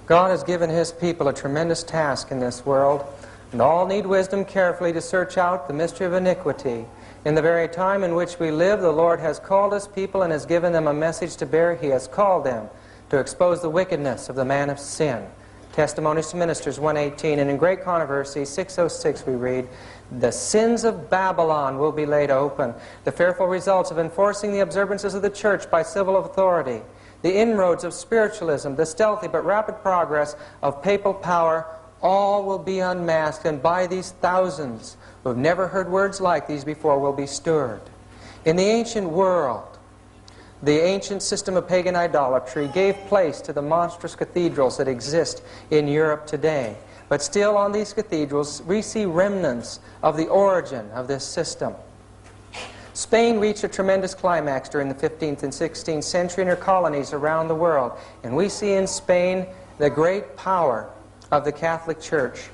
God has given His people a tremendous task in this world, and all need wisdom carefully to search out the mystery of iniquity. In the very time in which we live, the Lord has called His people and has given them a message to bear. He has called them to expose the wickedness of the man of sin. Testimonies to Ministers 1:18, and in Great Controversy 6:06 we read, "The sins of Babylon will be laid open, the fearful results of enforcing the observances of the church by civil authority, the inroads of spiritualism, the stealthy but rapid progress of papal power, all will be unmasked, and by these thousands who have never heard words like these before will be stirred." In the ancient world, the ancient system of pagan idolatry gave place to the monstrous cathedrals that exist in Europe today. But still on these cathedrals we see remnants of the origin of this system. Spain reached a tremendous climax during the 15th and 16th century in her colonies around the world. And we see in Spain the great power of the Catholic Church.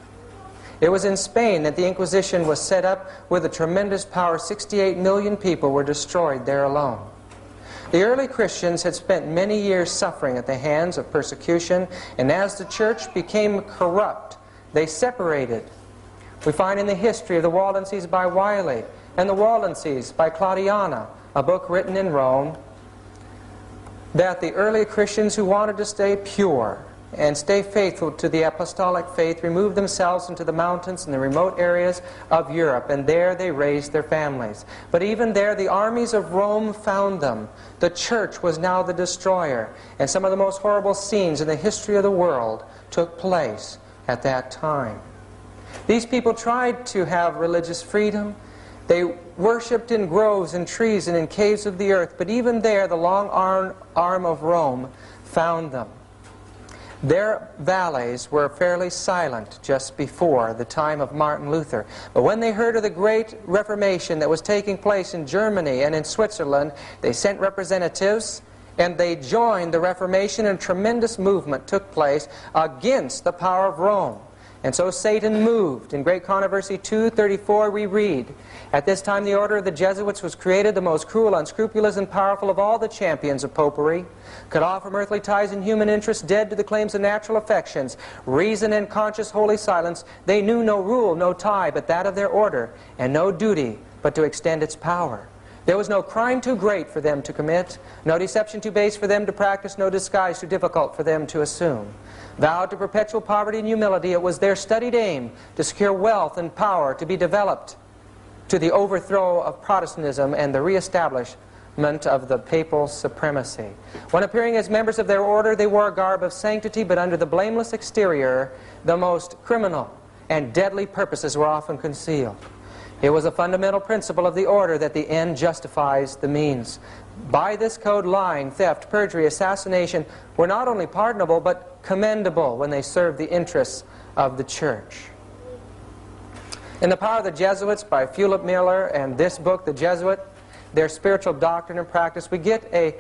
It was in Spain that the Inquisition was set up with a tremendous power. 68 million people were destroyed there alone. The early Christians had spent many years suffering at the hands of persecution, and as the church became corrupt, they separated. We find in the history of the Waldenses by Wiley and the Waldenses by Claudiana, a book written in Rome, that the early Christians who wanted to stay pure and stay faithful to the apostolic faith removed themselves into the mountains and the remote areas of Europe, and there they raised their families. But even there the armies of Rome found them. The church was now the destroyer, and some of the most horrible scenes in the history of the world took place at that time. These people tried to have religious freedom. They worshipped in groves and trees and in caves of the earth, but even there the long arm of Rome found them. Their valleys were fairly silent just before the time of Martin Luther. But when they heard of the great Reformation that was taking place in Germany and in Switzerland, they sent representatives and they joined the Reformation, and a tremendous movement took place against the power of Rome. And so Satan moved. In Great Controversy 2:34 we read, "At this time the order of the Jesuits was created, the most cruel, unscrupulous, and powerful of all the champions of popery, cut off from earthly ties and human interests, dead to the claims of natural affections, reason and conscious holy silence. They knew no rule, no tie, but that of their order, and no duty but to extend its power. There was no crime too great for them to commit, no deception too base for them to practice, no disguise too difficult for them to assume. Vowed to perpetual poverty and humility, it was their studied aim to secure wealth and power to be developed to the overthrow of Protestantism and the reestablishment of the papal supremacy. When appearing as members of their order, they wore a garb of sanctity, but under the blameless exterior, the most criminal and deadly purposes were often concealed. It was a fundamental principle of the order that the end justifies the means. By this code, lying, theft, perjury, assassination were not only pardonable but commendable when they served the interests of the church." In The Power of the Jesuits by Philip Miller and this book, The Jesuit, Their Spiritual Doctrine and Practice, we get a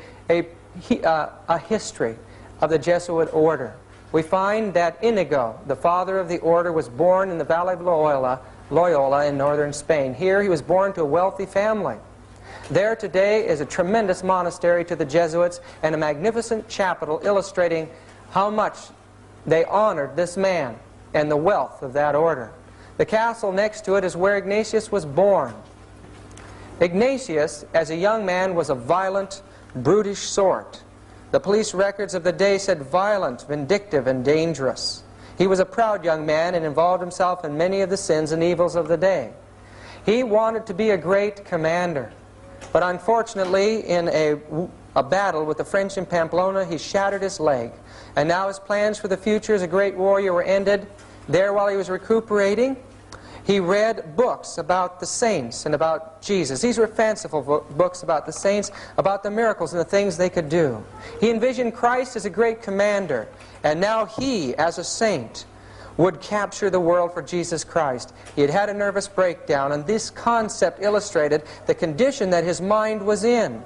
history of the Jesuit order. We find that Inigo, the father of the order, was born in the Valley of Loyola in northern Spain. Here he was born to a wealthy family. There today is a tremendous monastery to the Jesuits and a magnificent chapel illustrating how much they honored this man and the wealth of that order. The castle next to it is where Ignatius was born. Ignatius, as a young man, was a violent, brutish sort. The police records of the day said violent, vindictive, and dangerous. He was a proud young man and involved himself in many of the sins and evils of the day. He wanted to be a great commander, but unfortunately in a battle with the French in Pamplona, he shattered his leg. And now his plans for the future as a great warrior were ended. There, while he was recuperating, he read books about the saints and about Jesus. These were fanciful books about the saints, about the miracles and the things they could do. He envisioned Christ as a great commander, and now he, as a saint, would capture the world for Jesus Christ. He had had a nervous breakdown, and this concept illustrated the condition that his mind was in.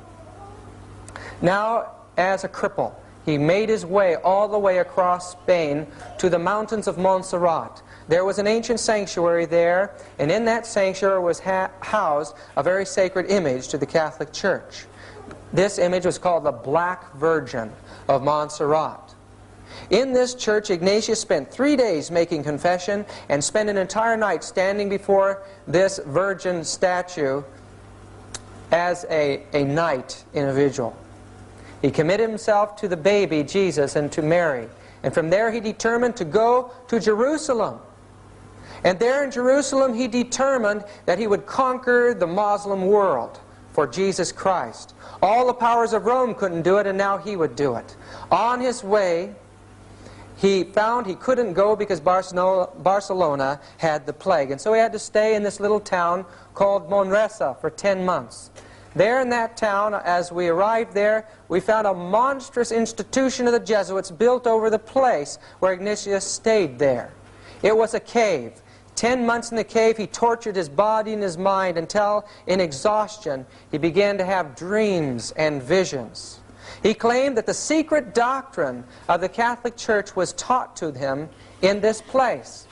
Now, as a cripple, he made his way all the way across Spain to the mountains of Montserrat. There was an ancient sanctuary there, and in that sanctuary was housed a very sacred image to the Catholic Church. This image was called the Black Virgin of Montserrat. In this church, Ignatius spent 3 days making confession and spent an entire night standing before this virgin statue as a knight in a vigil. He committed himself to the baby Jesus and to Mary. And from there he determined to go to Jerusalem. And there in Jerusalem he determined that he would conquer the Muslim world for Jesus Christ. All the powers of Rome couldn't do it, and now he would do it. On his way, he found he couldn't go because Barcelona had the plague. And so he had to stay in this little town called Manresa for 10 months. There in that town, as we arrived there, we found a monstrous institution of the Jesuits built over the place where Ignatius stayed there. It was a cave. 10 months in the cave, he tortured his body and his mind until, in exhaustion, he began to have dreams and visions. He claimed that the secret doctrine of the Catholic Church was taught to him in this place.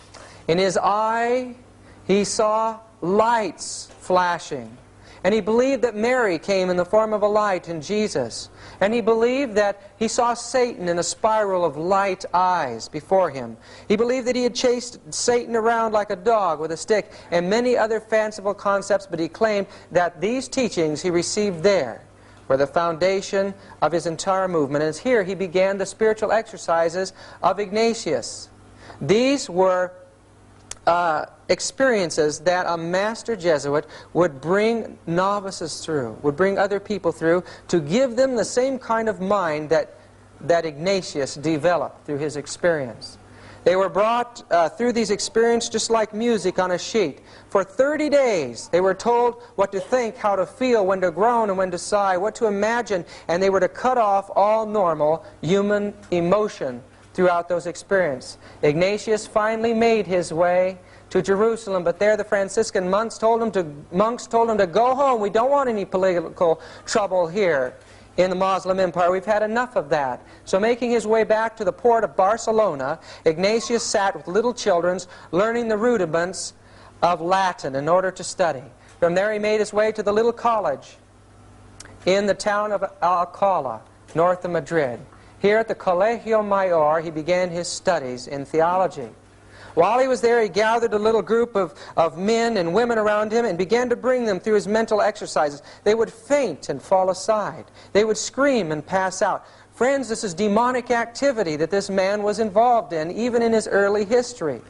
In his eye, he saw lights flashing. And he believed that Mary came in the form of a light in Jesus. And he believed that he saw Satan in a spiral of light eyes before him. He believed that he had chased Satan around like a dog with a stick, and many other fanciful concepts, but he claimed that these teachings he received there were the foundation of his entire movement. And it's here he began the spiritual exercises of Ignatius. These were experiences that a master Jesuit would bring novices through, would bring other people through, to give them the same kind of mind that Ignatius developed through his experience. They were brought through these experiences just like music on a sheet. For 30 days they were told what to think, how to feel, when to groan and when to sigh, what to imagine, and they were to cut off all normal human emotion throughout those experiences. Ignatius finally made his way to Jerusalem, but there the Franciscan monks told him to go home. We don't want any political trouble here in the Muslim Empire. We've had enough of that. So making his way back to the port of Barcelona, Ignatius sat with little children learning the rudiments of Latin in order to study. From there he made his way to the little college in the town of Alcalá, north of Madrid. Here at the Colegio Mayor, he began his studies in theology. While he was there, he gathered a little group of men and women around him and began to bring them through his mental exercises. They would faint and fall aside. They would scream and pass out. Friends, this is demonic activity that this man was involved in, even in his early history.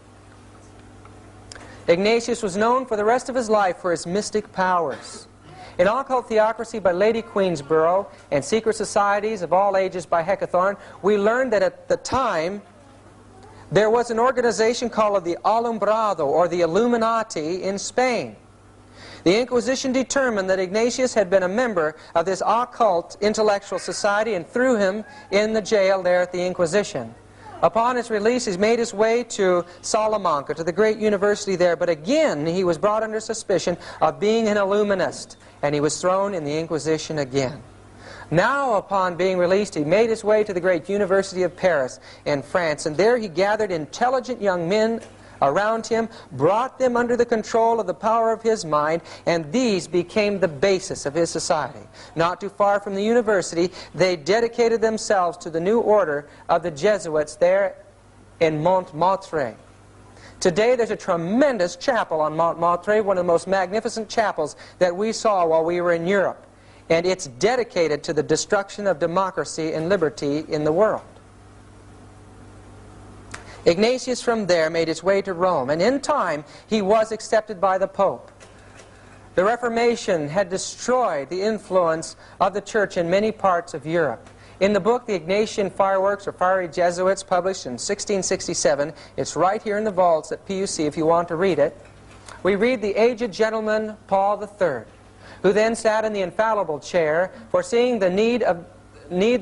Ignatius was known for the rest of his life for his mystic powers. In Occult Theocracy by Lady Queensborough and Secret Societies of All Ages by Hecathorn, we learned that at the time there was an organization called the Alumbrado, or the Illuminati, in Spain. The Inquisition determined that Ignatius had been a member of this occult intellectual society and threw him in the jail there at the Inquisition. Upon his release, he made his way to Salamanca, to the great university there, but again he was brought under suspicion of being an Illuminist, and he was thrown in the Inquisition again. Now, upon being released, he made his way to the great University of Paris in France, and there he gathered intelligent young men around him, brought them under the control of the power of his mind, and these became the basis of his society. Not too far from the university, they dedicated themselves to the new order of the Jesuits there in Montmartre. Today there's a tremendous chapel on Montmartre, one of the most magnificent chapels that we saw while we were in Europe. And it's dedicated to the destruction of democracy and liberty in the world. Ignatius from there made his way to Rome, and in time he was accepted by the Pope. The Reformation had destroyed the influence of the Church in many parts of Europe. In the book, The Ignatian Fireworks, or Fiery Jesuits, published in 1667, it's right here in the vaults at PUC if you want to read it, we read the aged gentleman Paul III, who then sat in the infallible chair, foreseeing the need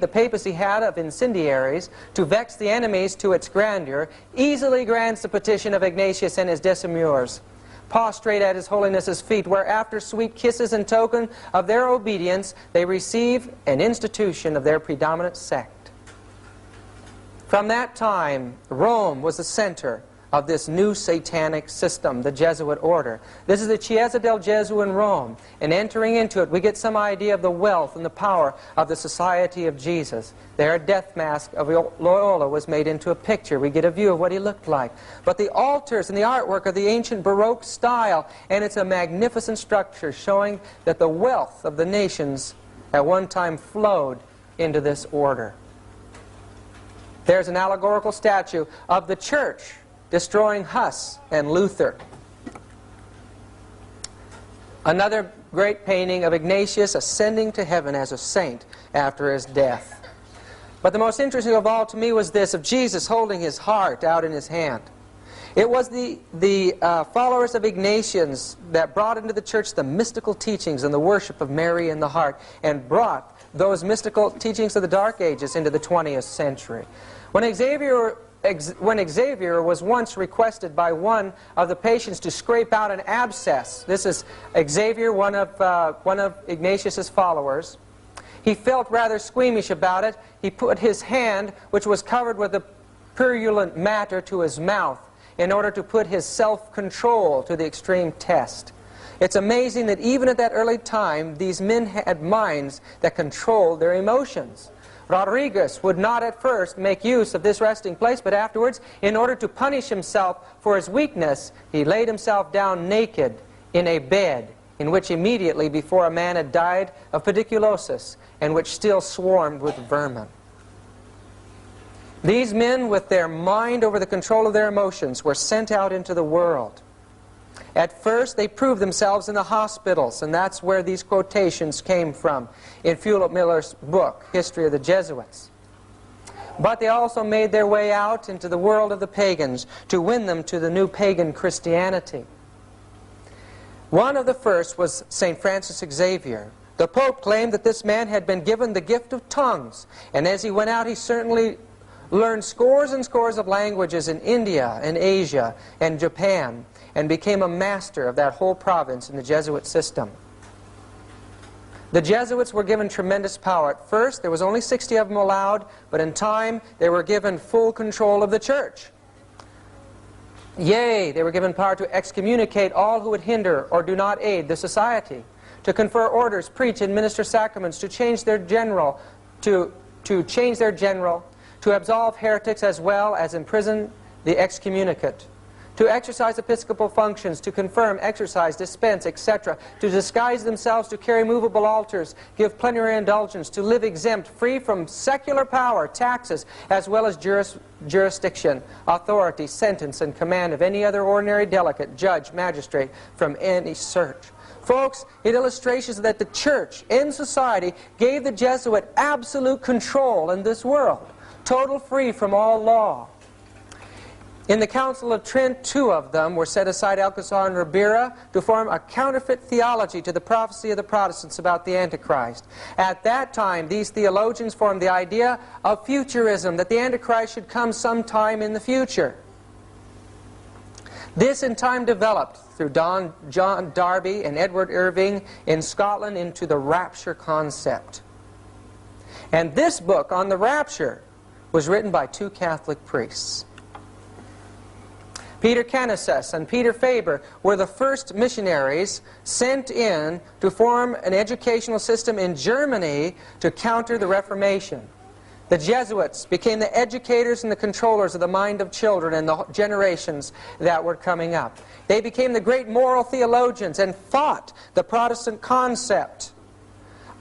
the papacy had of incendiaries to vex the enemies to its grandeur, easily grants the petition of Ignatius and his decemvirs, prostrate at his holiness's feet, where after sweet kisses in token of their obedience, they receive an institution of their predominant sect. From that time, Rome was the center of this new satanic system, the Jesuit order. This is the Chiesa del Gesù in Rome, and entering into it we get some idea of the wealth and the power of the Society of Jesus. There a death mask of Loyola was made into a picture. We get a view of what he looked like. But the altars and the artwork are the ancient Baroque style, and it's a magnificent structure showing that the wealth of the nations at one time flowed into this order. There's an allegorical statue of the church destroying Huss and Luther. Another great painting of Ignatius ascending to heaven as a saint after his death. But the most interesting of all to me was this, of Jesus holding his heart out in his hand. It was the followers of Ignatius that brought into the church the mystical teachings and the worship of Mary in the heart, and brought those mystical teachings of the Dark Ages into the 20th century. When Xavier was once requested by one of the patients to scrape out an abscess, this is Xavier, one of Ignatius's followers, he felt rather squeamish about it. He put his hand, which was covered with a purulent matter, to his mouth in order to put his self-control to the extreme test. It's amazing that even at that early time, these men had minds that controlled their emotions. Rodriguez would not at first make use of this resting place, but afterwards, in order to punish himself for his weakness, he laid himself down naked in a bed in which immediately before a man had died of pediculosis, and which still swarmed with vermin. These men, with their mind over the control of their emotions, were sent out into the world. At first, they proved themselves in the hospitals, and that's where these quotations came from in Fulop Miller's book, History of the Jesuits. But they also made their way out into the world of the pagans to win them to the new pagan Christianity. One of the first was St. Francis Xavier. The Pope claimed that this man had been given the gift of tongues, and as he went out, he certainly learned scores and scores of languages in India and Asia and Japan, and became a master of that whole province in the Jesuit system. The Jesuits were given tremendous power. At first, there was only 60 of them allowed, but in time, they were given full control of the church. Yea, they were given power to excommunicate all who would hinder or do not aid the society, to confer orders, preach, and minister sacraments, to change their general, to absolve heretics as well as imprison the excommunicate, to exercise episcopal functions, to confirm, exercise, dispense, etc., to disguise themselves, to carry movable altars, give plenary indulgence, to live exempt, free from secular power, taxes, as well as jurisdiction, authority, sentence, and command of any other ordinary delegate, judge, magistrate, from any search. Folks, it illustrates that the church in society gave the Jesuit absolute control in this world, total free from all law. In the Council of Trent, 2 of them were set aside, Alcazar and Ribera, to form a counterfeit theology to the prophecy of the Protestants about the Antichrist. At that time, these theologians formed the idea of futurism, that the Antichrist should come sometime in the future. This in time developed through John Darby and Edward Irving in Scotland into the rapture concept. And this book on the rapture was written by 2 Catholic priests. Peter Canisius and Peter Faber were the first missionaries sent in to form an educational system in Germany to counter the Reformation. The Jesuits became the educators and the controllers of the mind of children and the generations that were coming up. They became the great moral theologians and fought the Protestant concept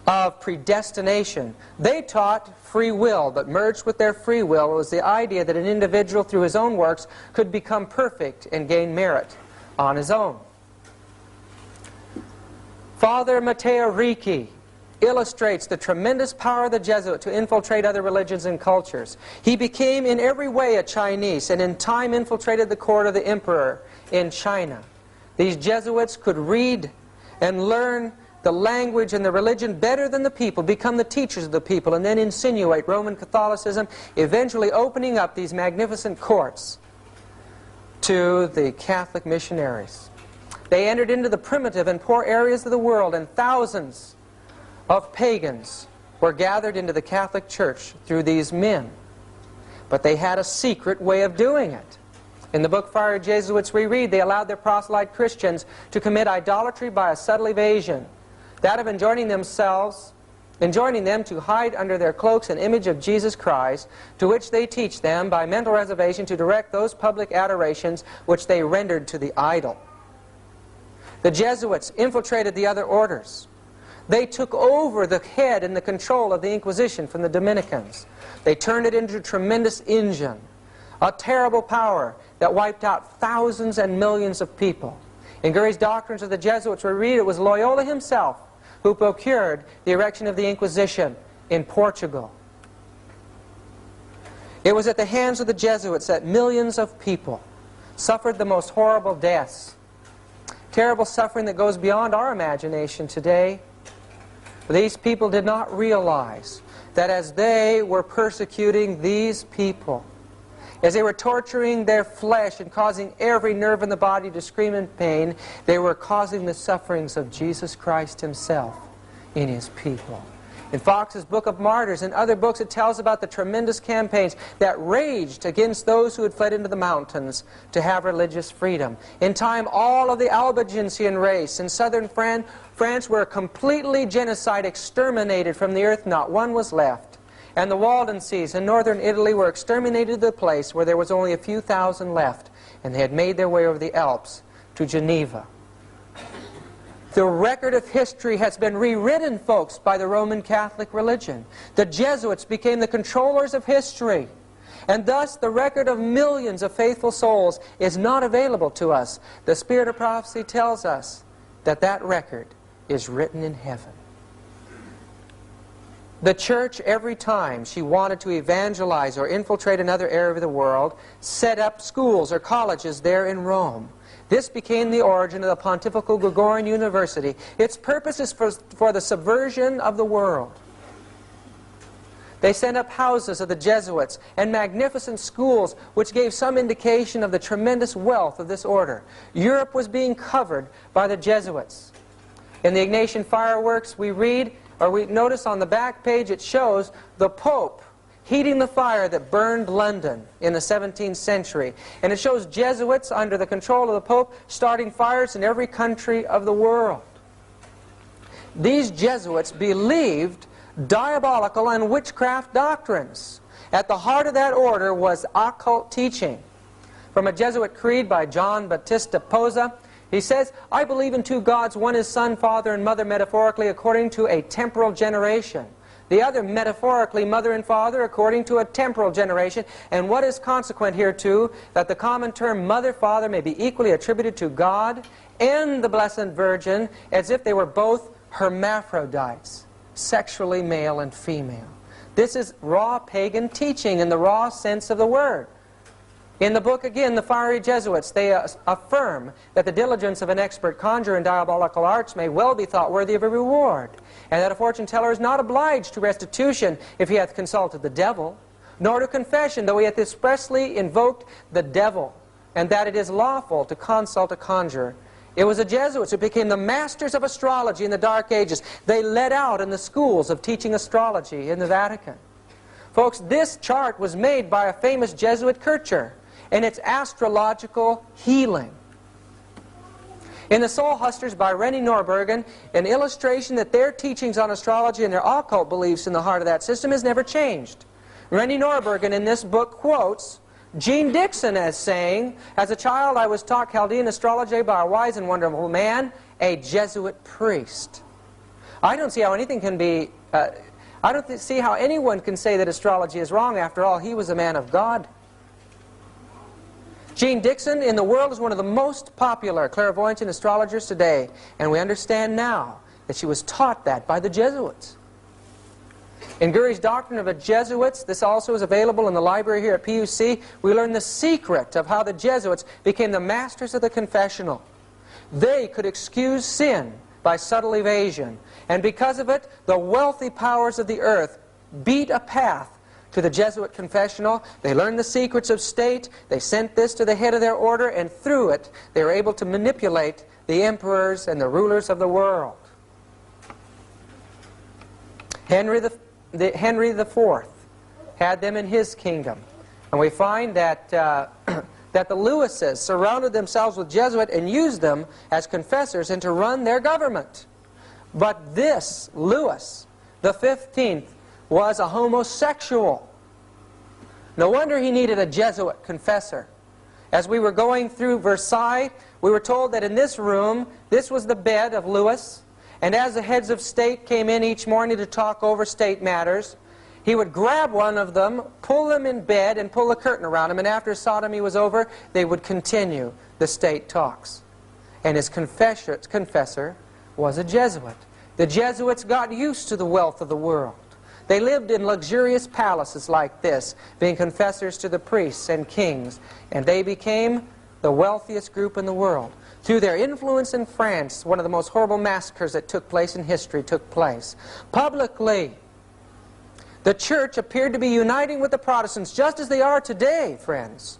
of predestination. They taught free will, but merged with their free will was the idea that an individual through his own works could become perfect and gain merit on his own. Father Matteo Ricci illustrates the tremendous power of the Jesuit to infiltrate other religions and cultures. He became in every way a Chinese, and in time infiltrated the court of the emperor in China. These Jesuits could read and learn the language and the religion better than the people, become the teachers of the people, and then insinuate Roman Catholicism, eventually opening up these magnificent courts to the Catholic missionaries. They entered into the primitive and poor areas of the world, and thousands of pagans were gathered into the Catholic Church through these men. But they had a secret way of doing it. In the book Fiery Jesuits we read they allowed their proselyte Christians to commit idolatry by a subtle evasion, that of enjoining them to hide under their cloaks an image of Jesus Christ, to which they teach them by mental reservation to direct those public adorations which they rendered to the idol. The Jesuits infiltrated the other orders. They took over the head and the control of the Inquisition from the Dominicans. They turned it into a tremendous engine, a terrible power that wiped out thousands and millions of people. In Gurry's Doctrines of the Jesuits we read it was Loyola himself who procured the erection of the Inquisition in Portugal. It was at the hands of the Jesuits that millions of people suffered the most horrible deaths. Terrible suffering that goes beyond our imagination today. These people did not realize that as they were persecuting these people, as they were torturing their flesh and causing every nerve in the body to scream in pain, they were causing the sufferings of Jesus Christ himself in his people. In Fox's Book of Martyrs and other books it tells about the tremendous campaigns that raged against those who had fled into the mountains to have religious freedom. In time, all of the Albigensian race in southern France were completely genocide, exterminated from the earth. Not one was left. And the Waldenses in northern Italy were exterminated to the place where there was only a few thousand left, and they had made their way over the Alps to Geneva. The record of history has been rewritten, folks, by the Roman Catholic religion. The Jesuits became the controllers of history, and thus the record of millions of faithful souls is not available to us. The Spirit of Prophecy tells us that that record is written in heaven. The church, every time she wanted to evangelize or infiltrate another area of the world, set up schools or colleges there in Rome. This became the origin of the Pontifical Gregorian University. Its purpose is for the subversion of the world. They sent up houses of the Jesuits and magnificent schools which gave some indication of the tremendous wealth of this order. Europe was being covered by the Jesuits. In the Ignatian fireworks we read, or we notice on the back page, it shows the Pope heating the fire that burned London in the 17th century. And it shows Jesuits under the control of the Pope starting fires in every country of the world. These Jesuits believed diabolical and witchcraft doctrines. At the heart of that order was occult teaching. From a Jesuit creed by John Battista Posa, he says, "I believe in two gods, one is Son, Father, and Mother metaphorically according to a temporal generation. The other metaphorically Mother and Father according to a temporal generation, and what is consequent hereto, that the common term Mother, Father may be equally attributed to God and the Blessed Virgin, as if they were both hermaphrodites, sexually male and female." This is raw pagan teaching in the raw sense of the word. In the book, again, the Fiery Jesuits, they affirm that the diligence of an expert conjurer in diabolical arts may well be thought worthy of a reward, and that a fortune teller is not obliged to restitution if he hath consulted the devil, nor to confession, though he hath expressly invoked the devil, and that it is lawful to consult a conjurer. It was the Jesuits who became the masters of astrology in the Dark Ages. They led out in the schools of teaching astrology in the Vatican. Folks, this chart was made by a famous Jesuit Kircher, and it's astrological healing. In the Soul Hustlers by Rennie Norbergen, an illustration that their teachings on astrology and their occult beliefs in the heart of that system has never changed. Rennie Norbergen in this book quotes Jean Dixon as saying, "As a child I was taught Chaldean astrology by a wise and wonderful man, a Jesuit priest." I don't see how anything can be, I don't see how anyone can say that astrology is wrong. After all, he was a man of God. Jean Dixon in the world is one of the most popular clairvoyants and astrologers today, and we understand now that she was taught that by the Jesuits. In Gurry's Doctrine of the Jesuits, this also is available in the library here at PUC, we learn the secret of how the Jesuits became the masters of the confessional. They could excuse sin by subtle evasion, and because of it, the wealthy powers of the earth beat a path to the Jesuit confessional. They learned the secrets of state, they sent this to the head of their order, and through it they were able to manipulate the emperors and the rulers of the world. Henry IV had them in his kingdom, and we find that that the Lewises surrounded themselves with Jesuits and used them as confessors and to run their government. But this Louis the 15th was a homosexual. No wonder he needed a Jesuit confessor. As we were going through Versailles, we were told that in this room, this was the bed of Louis, and as the heads of state came in each morning to talk over state matters, he would grab one of them, pull them in bed, and pull a curtain around him, and after sodomy was over, they would continue the state talks. And his confessor was a Jesuit. The Jesuits got used to the wealth of the world. They lived in luxurious palaces like this, being confessors to the priests and kings, and they became the wealthiest group in the world. Through their influence in France, one of the most horrible massacres that took place in history took place. Publicly, the church appeared to be uniting with the Protestants just as they are today, friends.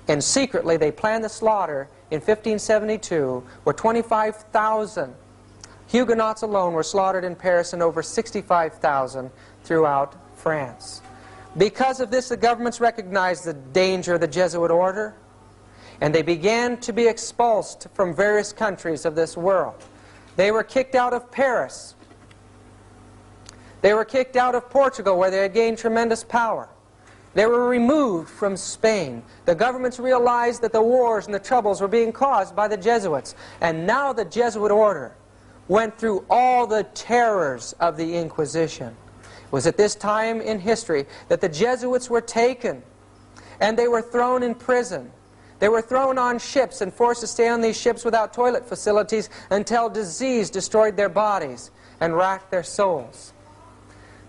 And secretly, they planned the slaughter in 1572, where 25,000 Huguenots alone were slaughtered in Paris and over 65,000 throughout France. Because of this, the governments recognized the danger of the Jesuit order, and they began to be expulsed from various countries of this world. They were kicked out of Paris. They were kicked out of Portugal, where they had gained tremendous power. They were removed from Spain. The governments realized that the wars and the troubles were being caused by the Jesuits. And now the Jesuit order went through all the terrors of the Inquisition. It was at this time in history that the Jesuits were taken, and they were thrown in prison. They were thrown on ships and forced to stay on these ships without toilet facilities until disease destroyed their bodies and racked their souls.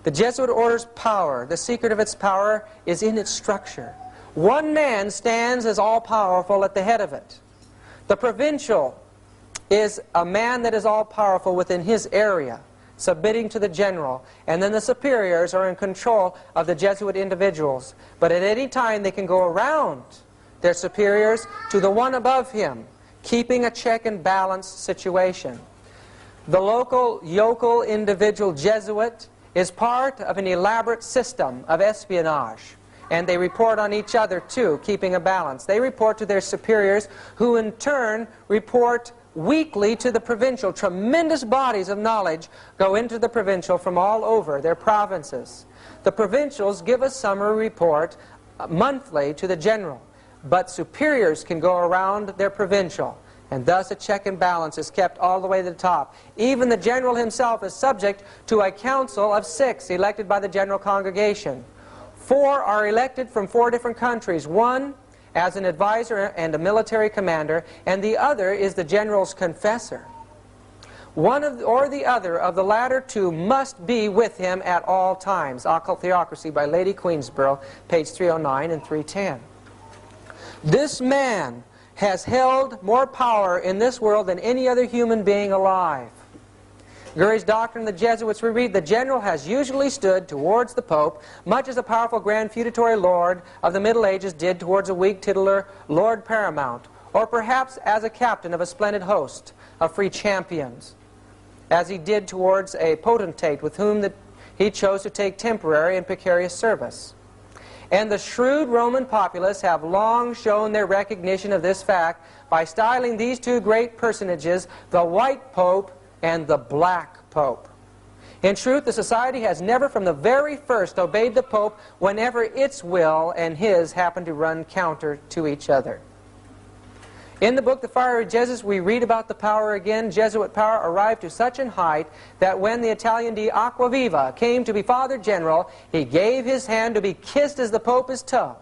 The Jesuit order's power, the secret of its power, is in its structure. One man stands as all-powerful at the head of it. The provincial is a man that is all-powerful within his area, submitting to the general, and then the superiors are in control of the Jesuit individuals. But at any time they can go around their superiors to the one above him, keeping a check and balance situation. The local, yokel, individual Jesuit is part of an elaborate system of espionage, and they report on each other too, keeping a balance. They report to their superiors, who in turn report weekly to the provincial. Tremendous bodies of knowledge go into the provincial from all over their provinces. The provincials give a summary report monthly to the general, but superiors can go around their provincial, and thus a check and balance is kept all the way to the top. Even the general himself is subject to a council of 6 elected by the general congregation. 4 are elected from 4 different countries. One as an advisor and a military commander, and the other is the general's confessor. One or the other of the latter two must be with him at all times. Occult Theocracy by Lady Queensborough, page 309 and 310. This man has held more power in this world than any other human being alive. Gurry's Doctrine of the Jesuits, we read, the general has usually stood towards the Pope, much as a powerful grand feudatory lord of the Middle Ages did towards a weak titular Lord Paramount, or perhaps as a captain of a splendid host of free champions, as he did towards a potentate with whom he chose to take temporary and precarious service. And the shrewd Roman populace have long shown their recognition of this fact by styling these two great personages the White Pope and the Black Pope. In truth, the society has never from the very first obeyed the Pope whenever its will and his happen to run counter to each other. In the book The Fiery Jesuits, we read about the power again. Jesuit power arrived to such an height that when the Italian de Acquaviva came to be Father General, he gave his hand to be kissed as the Pope his toe.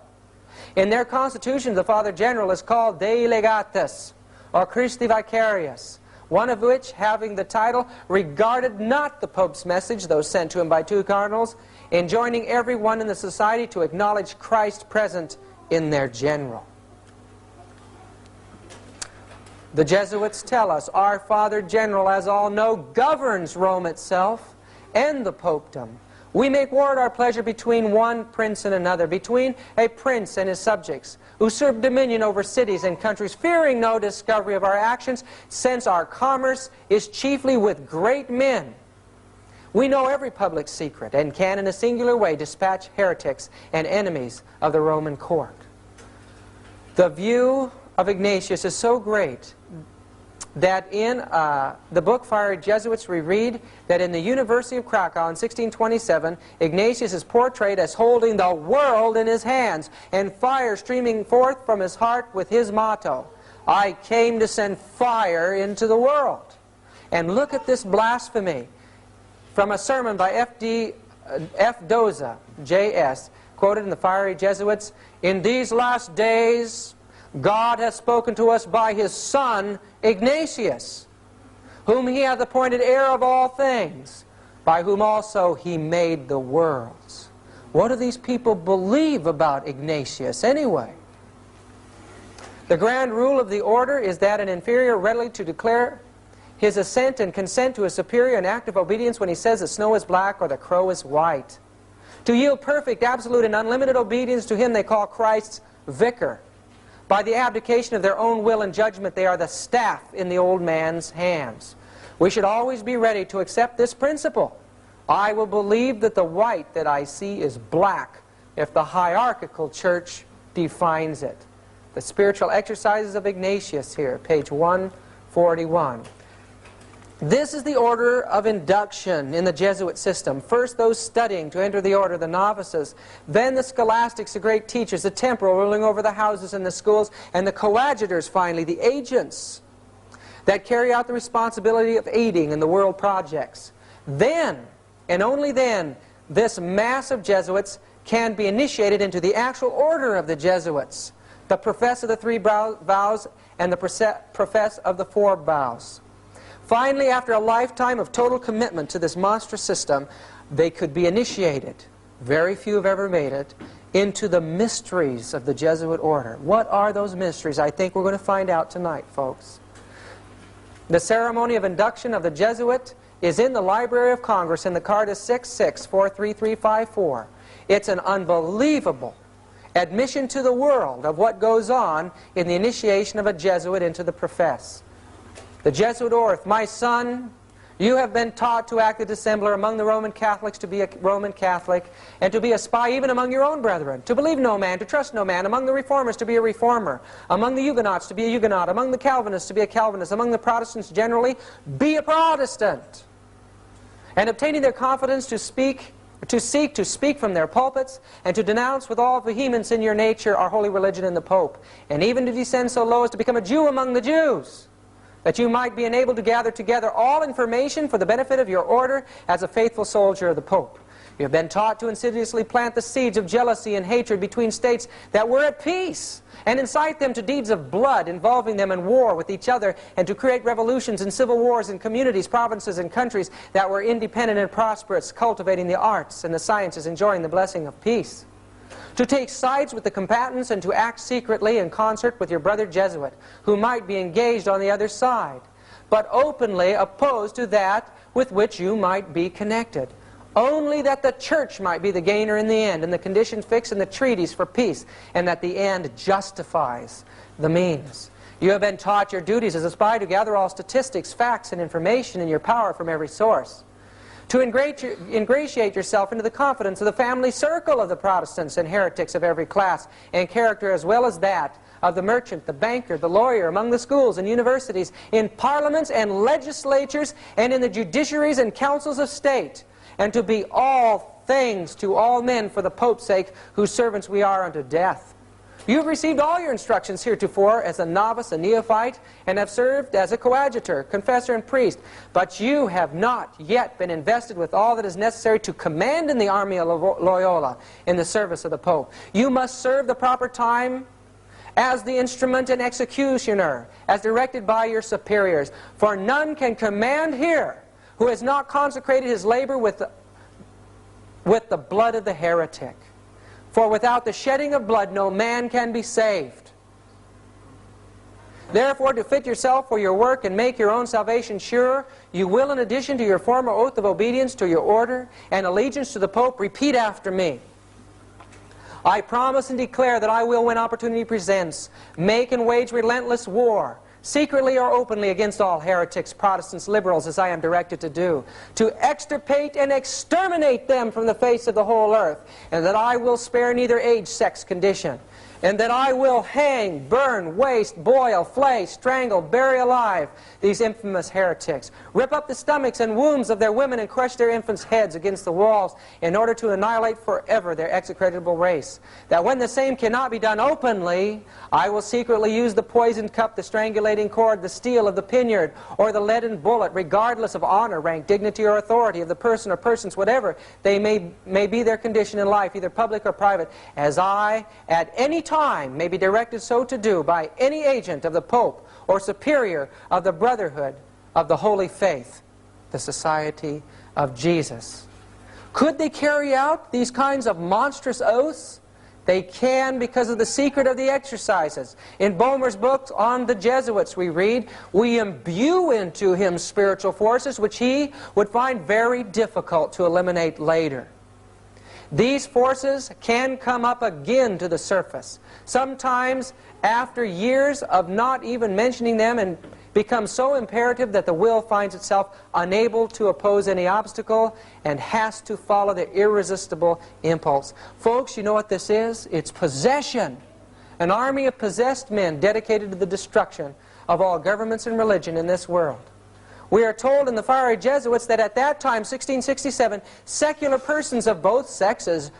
In their constitution, the Father General is called Dei Legatus, or Christi Vicarius, one of which, having the title, regarded not the Pope's message, though sent to him by 2 cardinals, enjoining everyone in the society to acknowledge Christ present in their general. The Jesuits tell us our Father General, as all know, governs Rome itself and the Popedom. We make war at our pleasure between one prince and another, between a prince and his subjects, usurp dominion over cities and countries, fearing no discovery of our actions, since our commerce is chiefly with great men. We know every public secret, and can in a singular way dispatch heretics and enemies of the Roman court. The view of Ignatius is so great that in the book Fiery Jesuits we read that in the University of Krakow in 1627, Ignatius is portrayed as holding the world in his hands and fire streaming forth from his heart with his motto, "I came to send fire into the world." And look at this blasphemy from a sermon by F. Doza, J.S., quoted in the Fiery Jesuits, "In these last days God has spoken to us by His Son, Ignatius, whom He hath appointed heir of all things, by whom also He made the worlds." What do these people believe about Ignatius anyway? The grand rule of the order is that an inferior readily to declare his assent and consent to a superior in active obedience when he says the snow is black or the crow is white. To yield perfect, absolute, and unlimited obedience to him they call Christ's vicar. By the abdication of their own will and judgment, they are the staff in the old man's hands. We should always be ready to accept this principle. I will believe that the white that I see is black if the hierarchical church defines it. The Spiritual Exercises of Ignatius here, page 141. This is the order of induction in the Jesuit system. First those studying to enter the order, the novices. Then the scholastics, the great teachers, the temporal ruling over the houses and the schools, and the coadjutors finally, the agents that carry out the responsibility of aiding in the world projects. Then, and only then, this mass of Jesuits can be initiated into the actual order of the Jesuits, the profess of the three vows and the profess of the four vows. Finally, after a lifetime of total commitment to this monstrous system, they could be initiated, very few have ever made it, into the mysteries of the Jesuit order. What are those mysteries? I think we're going to find out tonight, folks. The ceremony of induction of the Jesuit is in the Library of Congress, and the card is 6643354. It's an unbelievable admission to the world of what goes on in the initiation of a Jesuit into the profess. The Jesuit oath, "My son, you have been taught to act the dissembler among the Roman Catholics, to be a Roman Catholic, and to be a spy even among your own brethren, to believe no man, to trust no man, among the Reformers to be a Reformer, among the Huguenots to be a Huguenot, among the Calvinists to be a Calvinist, among the Protestants generally, be a Protestant, and obtaining their confidence to seek to speak from their pulpits, and to denounce with all vehemence in your nature our holy religion and the Pope, and even to descend so low as to become a Jew among the Jews, that you might be enabled to gather together all information for the benefit of your order as a faithful soldier of the Pope. You have been taught to insidiously plant the seeds of jealousy and hatred between states that were at peace, and incite them to deeds of blood, involving them in war with each other, and to create revolutions and civil wars in communities, provinces, and countries that were independent and prosperous, cultivating the arts and the sciences, enjoying the blessing of peace. To take sides with the combatants and to act secretly in concert with your brother Jesuit, who might be engaged on the other side, but openly opposed to that with which you might be connected. Only that the church might be the gainer in the end, and the conditions fixed in the treaties for peace, and that the end justifies the means. You have been taught your duties as a spy to gather all statistics, facts, and information in your power from every source. To ingratiate yourself into the confidence of the family circle of the Protestants and heretics of every class and character, as well as that of the merchant, the banker, the lawyer, among the schools and universities, in parliaments and legislatures, and in the judiciaries and councils of state, and to be all things to all men for the Pope's sake, whose servants we are unto death. You have received all your instructions heretofore as a novice, a neophyte, and have served as a coadjutor, confessor, and priest. But you have not yet been invested with all that is necessary to command in the army of Loyola in the service of the Pope. You must serve the proper time as the instrument and executioner, as directed by your superiors. For none can command here who has not consecrated his labor with the blood of the heretic. For without the shedding of blood no man can be saved. Therefore, to fit yourself for your work and make your own salvation sure, you will, in addition to your former oath of obedience to your order and allegiance to the Pope, repeat after me. I promise and declare that I will, when opportunity presents, make and wage relentless war, secretly or openly, against all heretics, Protestants, liberals, as I am directed to do, to extirpate and exterminate them from the face of the whole earth, and that I will spare neither age, sex, condition, and that I will hang, burn, waste, boil, flay, strangle, bury alive these infamous heretics, rip up the stomachs and wombs of their women and crush their infants' heads against the walls in order to annihilate forever their execrable race. That when the same cannot be done openly, I will secretly use the poisoned cup, the strangulating cord, the steel of the poniard, or the leaden bullet, regardless of honor, rank, dignity, or authority of the person or persons, whatever they may be their condition in life, either public or private, as I, at any time, may be directed so to do by any agent of the Pope or superior of the Brotherhood of the Holy Faith, the Society of Jesus. Could they carry out these kinds of monstrous oaths? They can, because of the secret of the exercises. In Boehmer's book on the Jesuits we read, we imbue into him spiritual forces which he would find very difficult to eliminate later. These forces can come up again to the surface, sometimes after years of not even mentioning them, and become so imperative that the will finds itself unable to oppose any obstacle and has to follow the irresistible impulse. Folks, you know what this is? It's possession. An army of possessed men dedicated to the destruction of all governments and religion in this world. We are told in the fiery Jesuits that at that time, 1667, secular persons of both sexes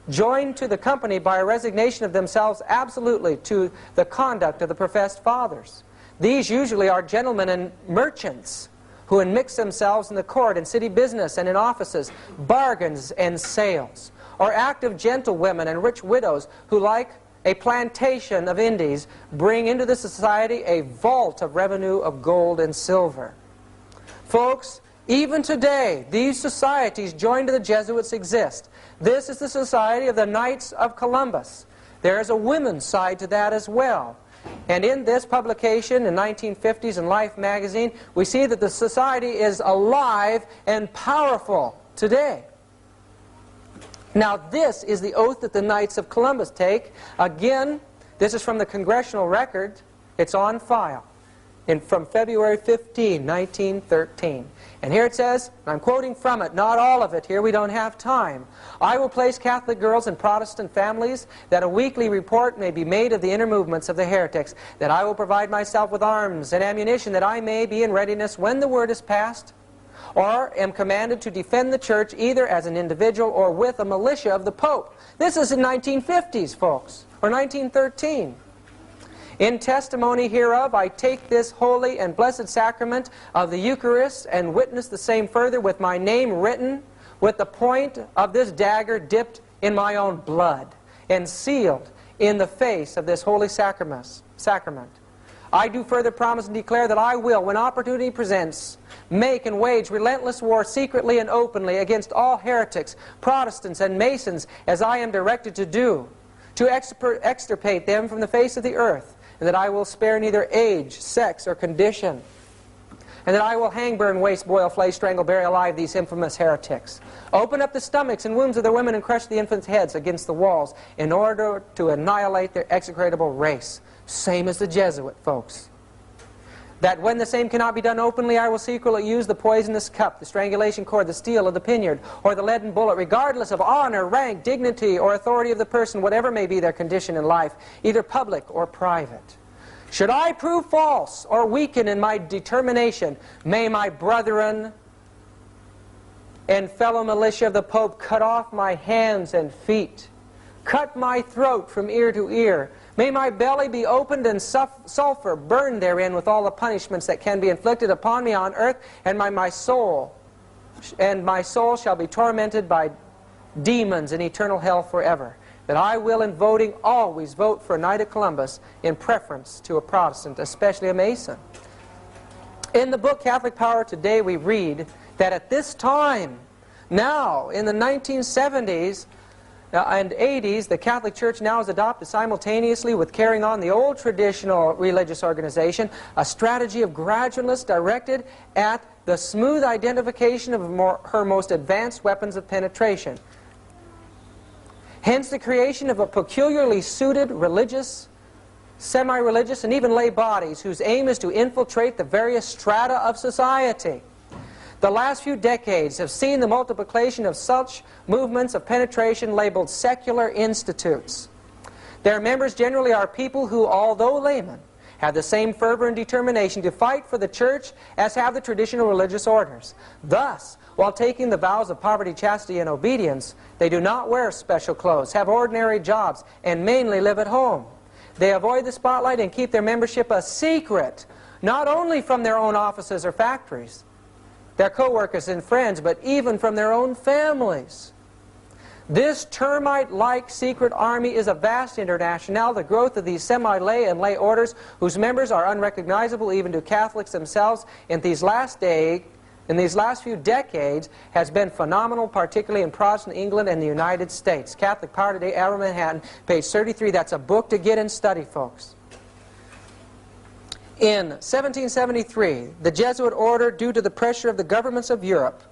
joined to the company by a resignation of themselves absolutely to the conduct of the professed fathers. These usually are gentlemen and merchants who enmix themselves in the court and city business and in offices, bargains and sales, or active gentlewomen and rich widows who, like a plantation of Indies, bring into the society a vault of revenue of gold and silver. Folks, even today, these societies joined to the Jesuits exist. This is the Society of the Knights of Columbus. There is a women's side to that as well. And in this publication in 1950s in Life magazine, we see that the society is alive and powerful today. Now this is the oath that the Knights of Columbus take. Again, this is from the Congressional Record. It's on file. From February 15, 1913. And here it says, and I'm quoting from it, not all of it here, we don't have time. I will place Catholic girls in Protestant families, that a weekly report may be made of the inner movements of the heretics, that I will provide myself with arms and ammunition, that I may be in readiness when the word is passed, or am commanded to defend the church either as an individual or with a militia of the Pope. This is in 1950s, folks, or 1913. In testimony hereof, I take this holy and blessed sacrament of the Eucharist and witness the same further with my name written, with the point of this dagger dipped in my own blood, and sealed in the face of this holy sacrament. I do further promise and declare that I will, when opportunity presents, make and wage relentless war secretly and openly against all heretics, Protestants, and Masons, as I am directed to do, to extirpate them from the face of the earth, and that I will spare neither age, sex, or condition, and that I will hang, burn, waste, boil, flay, strangle, bury alive these infamous heretics, open up the stomachs and wombs of their women and crush the infants' heads against the walls in order to annihilate their execrable race. Same as the Jesuit, folks. That when the same cannot be done openly, I will secretly use the poisonous cup, the strangulation cord, the steel of the poniard, or the leaden bullet, regardless of honor, rank, dignity, or authority of the person, whatever may be their condition in life, either public or private. Should I prove false or weaken in my determination, may my brethren and fellow militia of the Pope cut off my hands and feet, cut my throat from ear to ear. May my belly be opened and sulfur burned therein with all the punishments that can be inflicted upon me on earth, and my soul shall be tormented by demons in eternal hell forever. That I will, in voting, always vote for a Knight of Columbus in preference to a Protestant, especially a Mason. In the book Catholic Power Today, we read that at this time, now in the 1970s, and 80s, the Catholic Church now has adopted simultaneously with carrying on the old traditional religious organization, a strategy of gradualness directed at the smooth identification of her most advanced weapons of penetration. Hence the creation of a peculiarly suited religious, semi-religious, and even lay bodies whose aim is to infiltrate the various strata of society. The last few decades have seen the multiplication of such movements of penetration labeled secular institutes. Their members generally are people who, although laymen, have the same fervor and determination to fight for the church as have the traditional religious orders. Thus, while taking the vows of poverty, chastity, and obedience, they do not wear special clothes, have ordinary jobs, and mainly live at home. They avoid the spotlight and keep their membership a secret, not only from their own offices or factories, their co-workers and friends, but even from their own families. This termite-like secret army is a vast international. The growth of these semi-lay and lay orders, whose members are unrecognizable even to Catholics themselves in these last few decades, has been phenomenal, particularly in Protestant England and the United States. Catholic Power Today, Arrow, Manhattan, page 33. That's a book to get and study, folks. In 1773, the Jesuit order, due to the pressure of the governments of Europe,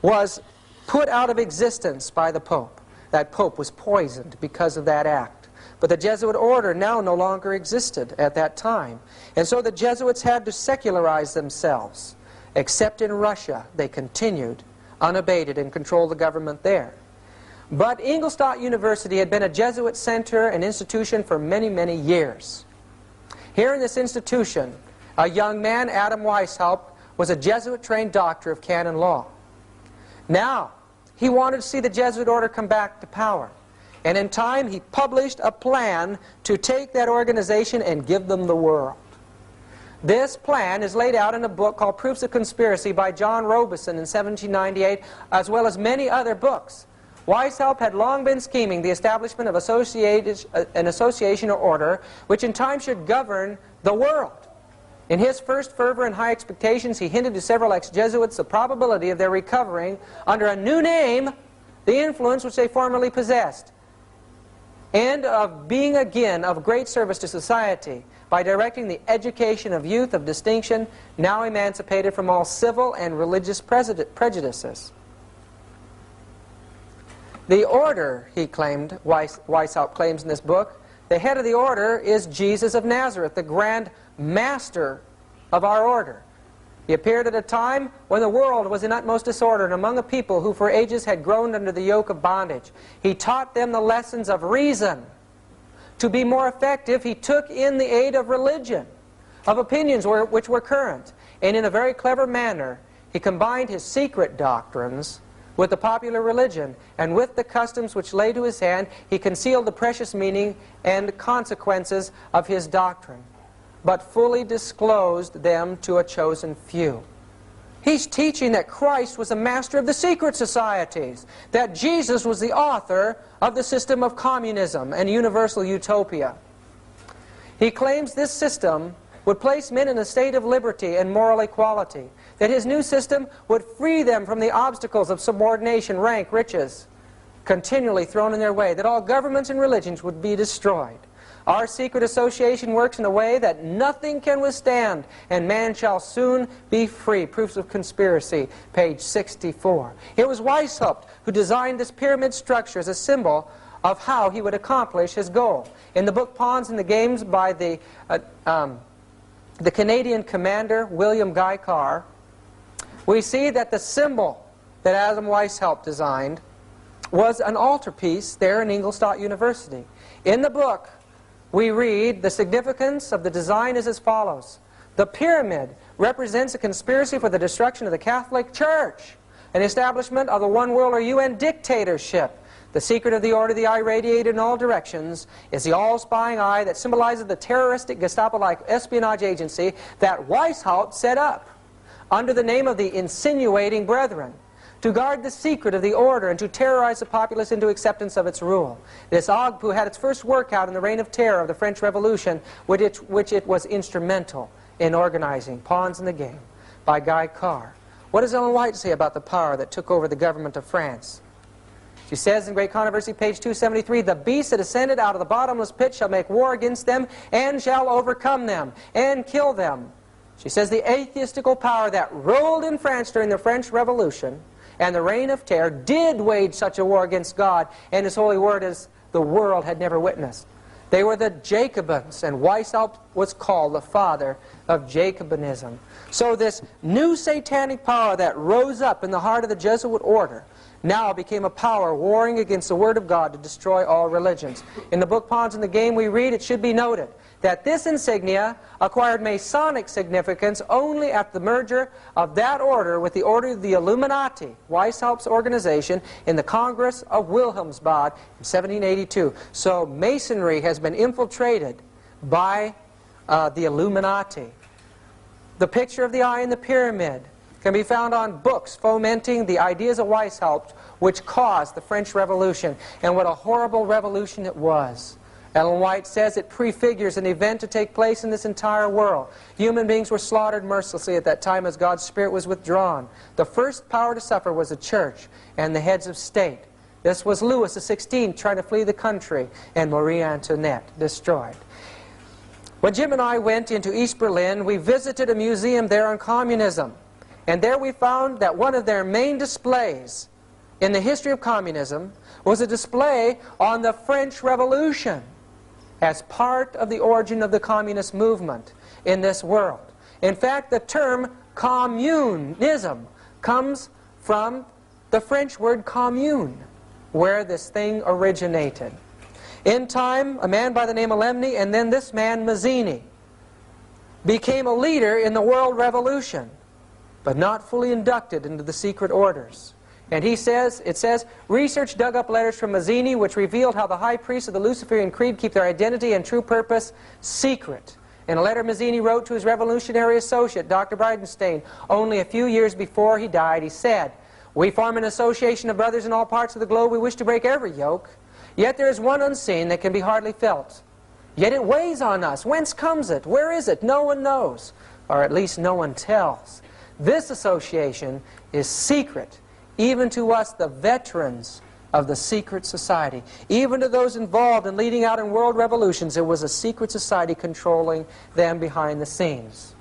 was put out of existence by the Pope. That Pope was poisoned because of that act. But the Jesuit order now no longer existed at that time. And so the Jesuits had to secularize themselves. Except in Russia, they continued unabated and controlled the government there. But Ingolstadt University had been a Jesuit center and institution for many, many years. Here in this institution, a young man, Adam Weishaupt, was a Jesuit-trained doctor of canon law. Now, he wanted to see the Jesuit order come back to power. And in time, he published a plan to take that organization and give them the world. This plan is laid out in a book called Proofs of Conspiracy by John Robeson in 1798, as well as many other books. Weishaupt had long been scheming the establishment of an association or order which in time should govern the world. In his first fervor and high expectations, he hinted to several ex-Jesuits the probability of their recovering, under a new name, the influence which they formerly possessed, and of being again of great service to society by directing the education of youth of distinction, now emancipated from all civil and religious prejudices. The order, he claimed, Weishaupt claims in this book, the head of the order is Jesus of Nazareth, the grand master of our order. He appeared at a time when the world was in utmost disorder and among a people who for ages had groaned under the yoke of bondage. He taught them the lessons of reason. To be more effective, he took in the aid of religion, of opinions which were current, and in a very clever manner, he combined his secret doctrines with the popular religion, and with the customs which lay to his hand, he concealed the precious meaning and consequences of his doctrine, but fully disclosed them to a chosen few. He's teaching that Christ was the master of the secret societies, that Jesus was the author of the system of communism and universal utopia. He claims this system would place men in a state of liberty and moral equality, that his new system would free them from the obstacles of subordination, rank, riches, continually thrown in their way, that all governments and religions would be destroyed. Our secret association works in a way that nothing can withstand, and man shall soon be free. Proofs of Conspiracy, page 64. It was Weishaupt who designed this pyramid structure as a symbol of how he would accomplish his goal. In the book Pawns and the Games by the Canadian commander William Guy Carr, we see that the symbol that Adam Weishaupt designed was an altarpiece there in Ingolstadt University. In the book, we read the significance of the design is as follows. The pyramid represents a conspiracy for the destruction of the Catholic Church, an establishment of the one world or UN dictatorship. The secret of the order, the eye radiated in all directions, is the all-spying eye that symbolizes the terroristic Gestapo-like espionage agency that Weishaupt set up under the name of the insinuating brethren, to guard the secret of the order and to terrorize the populace into acceptance of its rule. This Ogpu had its first workout in the Reign of Terror of the French Revolution, which it was instrumental in organizing. Pawns in the Game by Guy Carr. What does Ellen White say about the power that took over the government of France? She says in Great Controversy, page 273, the beast that ascended out of the bottomless pit shall make war against them and shall overcome them and kill them. She says the atheistical power that ruled in France during the French Revolution and the Reign of Terror did wage such a war against God and His holy word as the world had never witnessed. They were the Jacobins, and Weishaupt was called the father of Jacobinism. So this new satanic power that rose up in the heart of the Jesuit order now became a power warring against the Word of God to destroy all religions. In the book Pawns in the Game we read, it should be noted that this insignia acquired Masonic significance only at the merger of that order with the order of the Illuminati, Weishaupt's organization, in the Congress of Wilhelmsbad in 1782. So Masonry has been infiltrated by the Illuminati. The picture of the eye in the pyramid can be found on books fomenting the ideas of Weishaupt, which caused the French Revolution. And what a horrible revolution it was. Ellen White says it prefigures an event to take place in this entire world. Human beings were slaughtered mercilessly at that time as God's Spirit was withdrawn. The first power to suffer was the church and the heads of state. This was Louis XVI trying to flee the country, and Marie Antoinette destroyed. When Jim and I went into East Berlin, we visited a museum there on communism. And there we found that one of their main displays in the history of communism was a display on the French Revolution as part of the origin of the communist movement in this world. In fact, the term communism comes from the French word commune, where this thing originated. In time, a man by the name of Lemny, and then this man, Mazzini, became a leader in the world revolution, but not fully inducted into the secret orders. And it says, research dug up letters from Mazzini which revealed how the high priests of the Luciferian Creed keep their identity and true purpose secret. In a letter Mazzini wrote to his revolutionary associate, Dr. Bridenstine, only a few years before he died, he said, "We form an association of brothers in all parts of the globe. We wish to break every yoke. Yet there is one unseen that can be hardly felt. Yet it weighs on us. Whence comes it? Where is it? No one knows, or at least no one tells. This association is secret, even to us, the veterans of the secret society. Even to those involved in leading out in world revolutions, it was a secret society controlling them behind the scenes."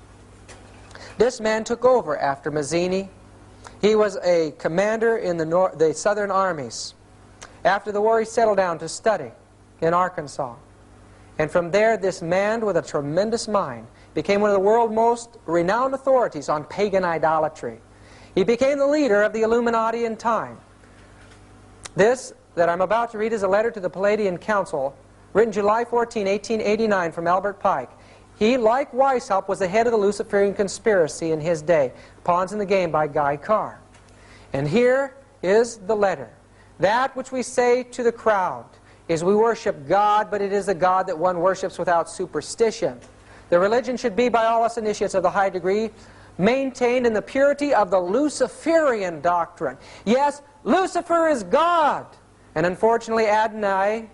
This man took over after Mazzini. He was a commander in the Southern armies. After the war, he settled down to study in Arkansas. And from there, this man with a tremendous mind became one of the world's most renowned authorities on pagan idolatry. He became the leader of the Illuminati in time. This that I'm about to read is a letter to the Palladian Council, written July 14, 1889, from Albert Pike. He, like Weishaupt, was the head of the Luciferian conspiracy in his day. Pawns in the Game by Guy Carr. And here is the letter. That which we say to the crowd is we worship God, but it is a God that one worships without superstition. The religion should be, by all us initiates of the high degree, maintained in the purity of the Luciferian doctrine. Yes, Lucifer is God. And unfortunately, Adonai,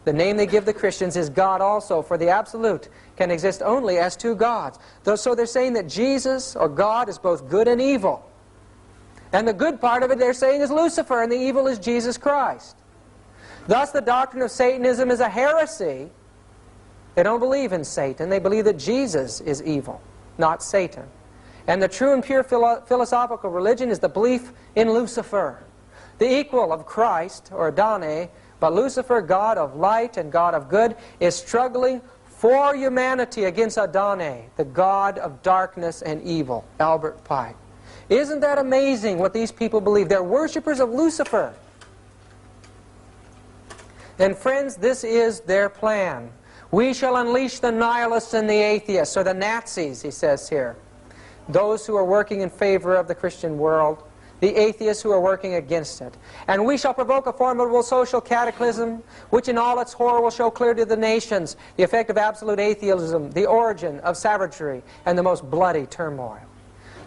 the name they give the Christians, is God also, for the absolute can exist only as two gods. So they're saying that Jesus, or God, is both good and evil. And the good part of it, they're saying, is Lucifer, and the evil is Jesus Christ. Thus, the doctrine of Satanism is a heresy. They don't believe in Satan. They believe that Jesus is evil, not Satan. And the true and pure philosophical religion is the belief in Lucifer, the equal of Christ, or Adonai, but Lucifer, God of light and God of good, is struggling for humanity against Adonai, the God of darkness and evil. Albert Pike. Isn't that amazing what these people believe? They're worshippers of Lucifer. And friends, this is their plan. We shall unleash the nihilists and the atheists, or the Nazis, he says here. Those who are working in favor of the Christian world, the atheists who are working against it. And we shall provoke a formidable social cataclysm, which in all its horror will show clear to the nations the effect of absolute atheism, the origin of savagery, and the most bloody turmoil.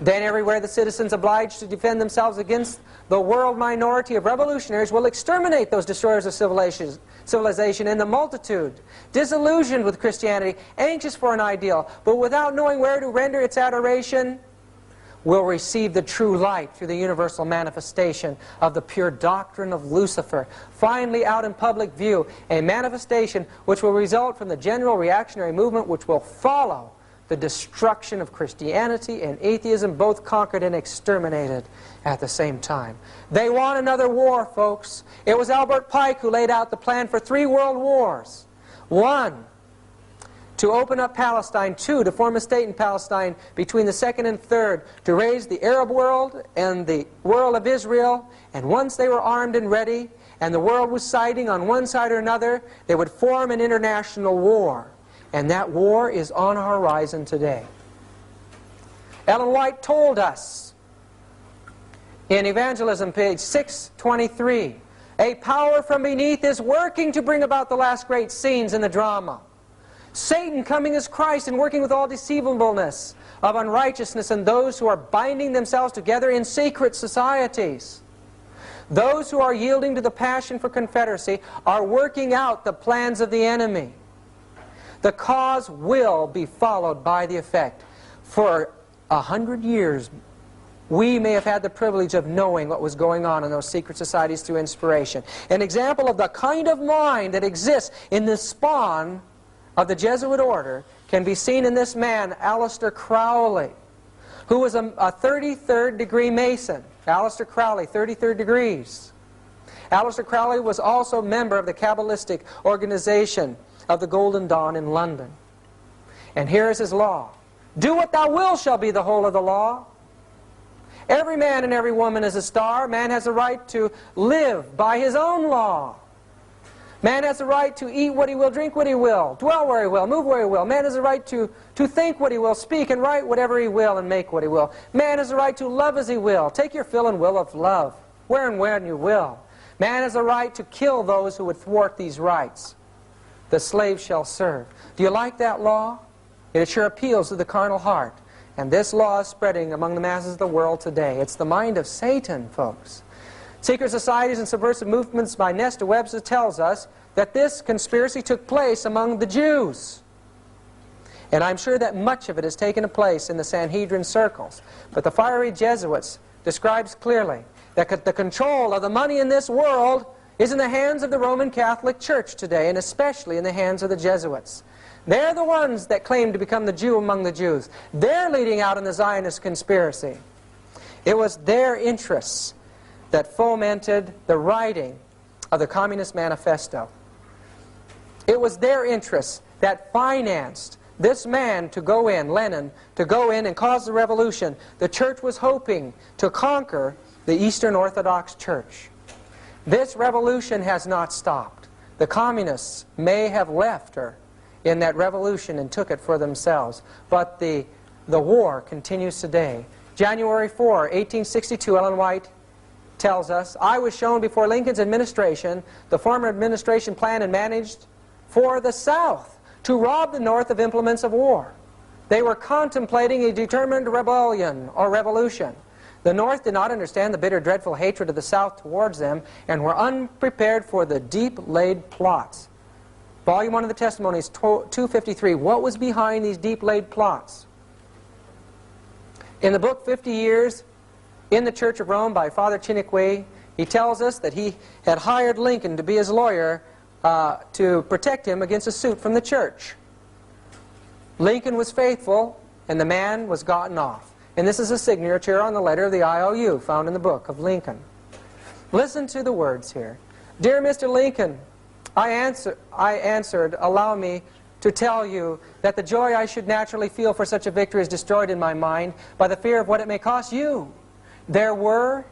Then everywhere the citizens obliged to defend themselves against the world minority of revolutionaries will exterminate those destroyers of civilization, and the multitude, disillusioned with Christianity, anxious for an ideal, but without knowing where to render its adoration, will receive the true light through the universal manifestation of the pure doctrine of Lucifer, finally out in public view, a manifestation which will result from the general reactionary movement which will follow the destruction of Christianity and atheism, both conquered and exterminated at the same time. They want another war, folks. It was Albert Pike who laid out the plan for 3 world wars. 1, to open up Palestine, 2, to form a state in Palestine between the 2nd and 3rd, to raise the Arab world and the world of Israel, and once they were armed and ready, and the world was siding on one side or another, they would form an international war. And that war is on our horizon today. Ellen White told us in Evangelism, page 623, a power from beneath is working to bring about the last great scenes in the drama. Satan coming as Christ and working with all deceivableness of unrighteousness and those who are binding themselves together in secret societies. Those who are yielding to the passion for confederacy are working out the plans of the enemy. The cause will be followed by the effect. For 100 years, we may have had the privilege of knowing what was going on in those secret societies through inspiration. An example of the kind of mind that exists in the spawn of the Jesuit order can be seen in this man, Aleister Crowley, who was a 33rd degree Mason. Aleister Crowley, 33rd degrees. Aleister Crowley was also a member of the Kabbalistic organization of the Golden Dawn in London. And here is his law. Do what thou wilt shall be the whole of the law. Every man and every woman is a star. Man has a right to live by his own law. Man has a right to eat what he will, drink what he will, dwell where he will, move where he will. Man has a right to think what he will, speak and write whatever he will, and make what he will. Man has a right to love as he will. Take your fill and will of love, where and when you will. Man has a right to kill those who would thwart these rights. The slave shall serve. Do you like that law? It sure appeals to the carnal heart. And this law is spreading among the masses of the world today. It's the mind of Satan, folks. Secret societies and subversive movements by Nesta Webster tells us that this conspiracy took place among the Jews. And I'm sure that much of it has taken place in the Sanhedrin circles. But the fiery Jesuits describes clearly that the control of the money in this world is in the hands of the Roman Catholic Church today, and especially in the hands of the Jesuits. They're the ones that claim to become the Jew among the Jews. They're leading out in the Zionist conspiracy. It was their interests that fomented the writing of the Communist Manifesto. It was their interests that financed this man to go in, Lenin, to go in and cause the revolution. The church was hoping to conquer the Eastern Orthodox Church. This revolution has not stopped. The communists may have left her in that revolution and took it for themselves, but the war continues today. January 4, 1862, Ellen White tells us, I was shown before Lincoln's administration the former administration planned and managed for the South to rob the North of implements of war. They were contemplating a determined rebellion or revolution. The North did not understand the bitter, dreadful hatred of the South towards them and were unprepared for the deep-laid plots. Volume 1 of the Testimonies, 253. What was behind these deep-laid plots? In the book 50 Years in the Church of Rome by Father Chiniquy, he tells us that he had hired Lincoln to be his lawyer to protect him against a suit from the church. Lincoln was faithful, and the man was gotten off. And this is a signature on the letter of the IOU found in the book of Lincoln. Listen to the words here. Dear Mr. Lincoln, I answered, allow me to tell you that the joy I should naturally feel for such a victory is destroyed in my mind by the fear of what it may cost you. There were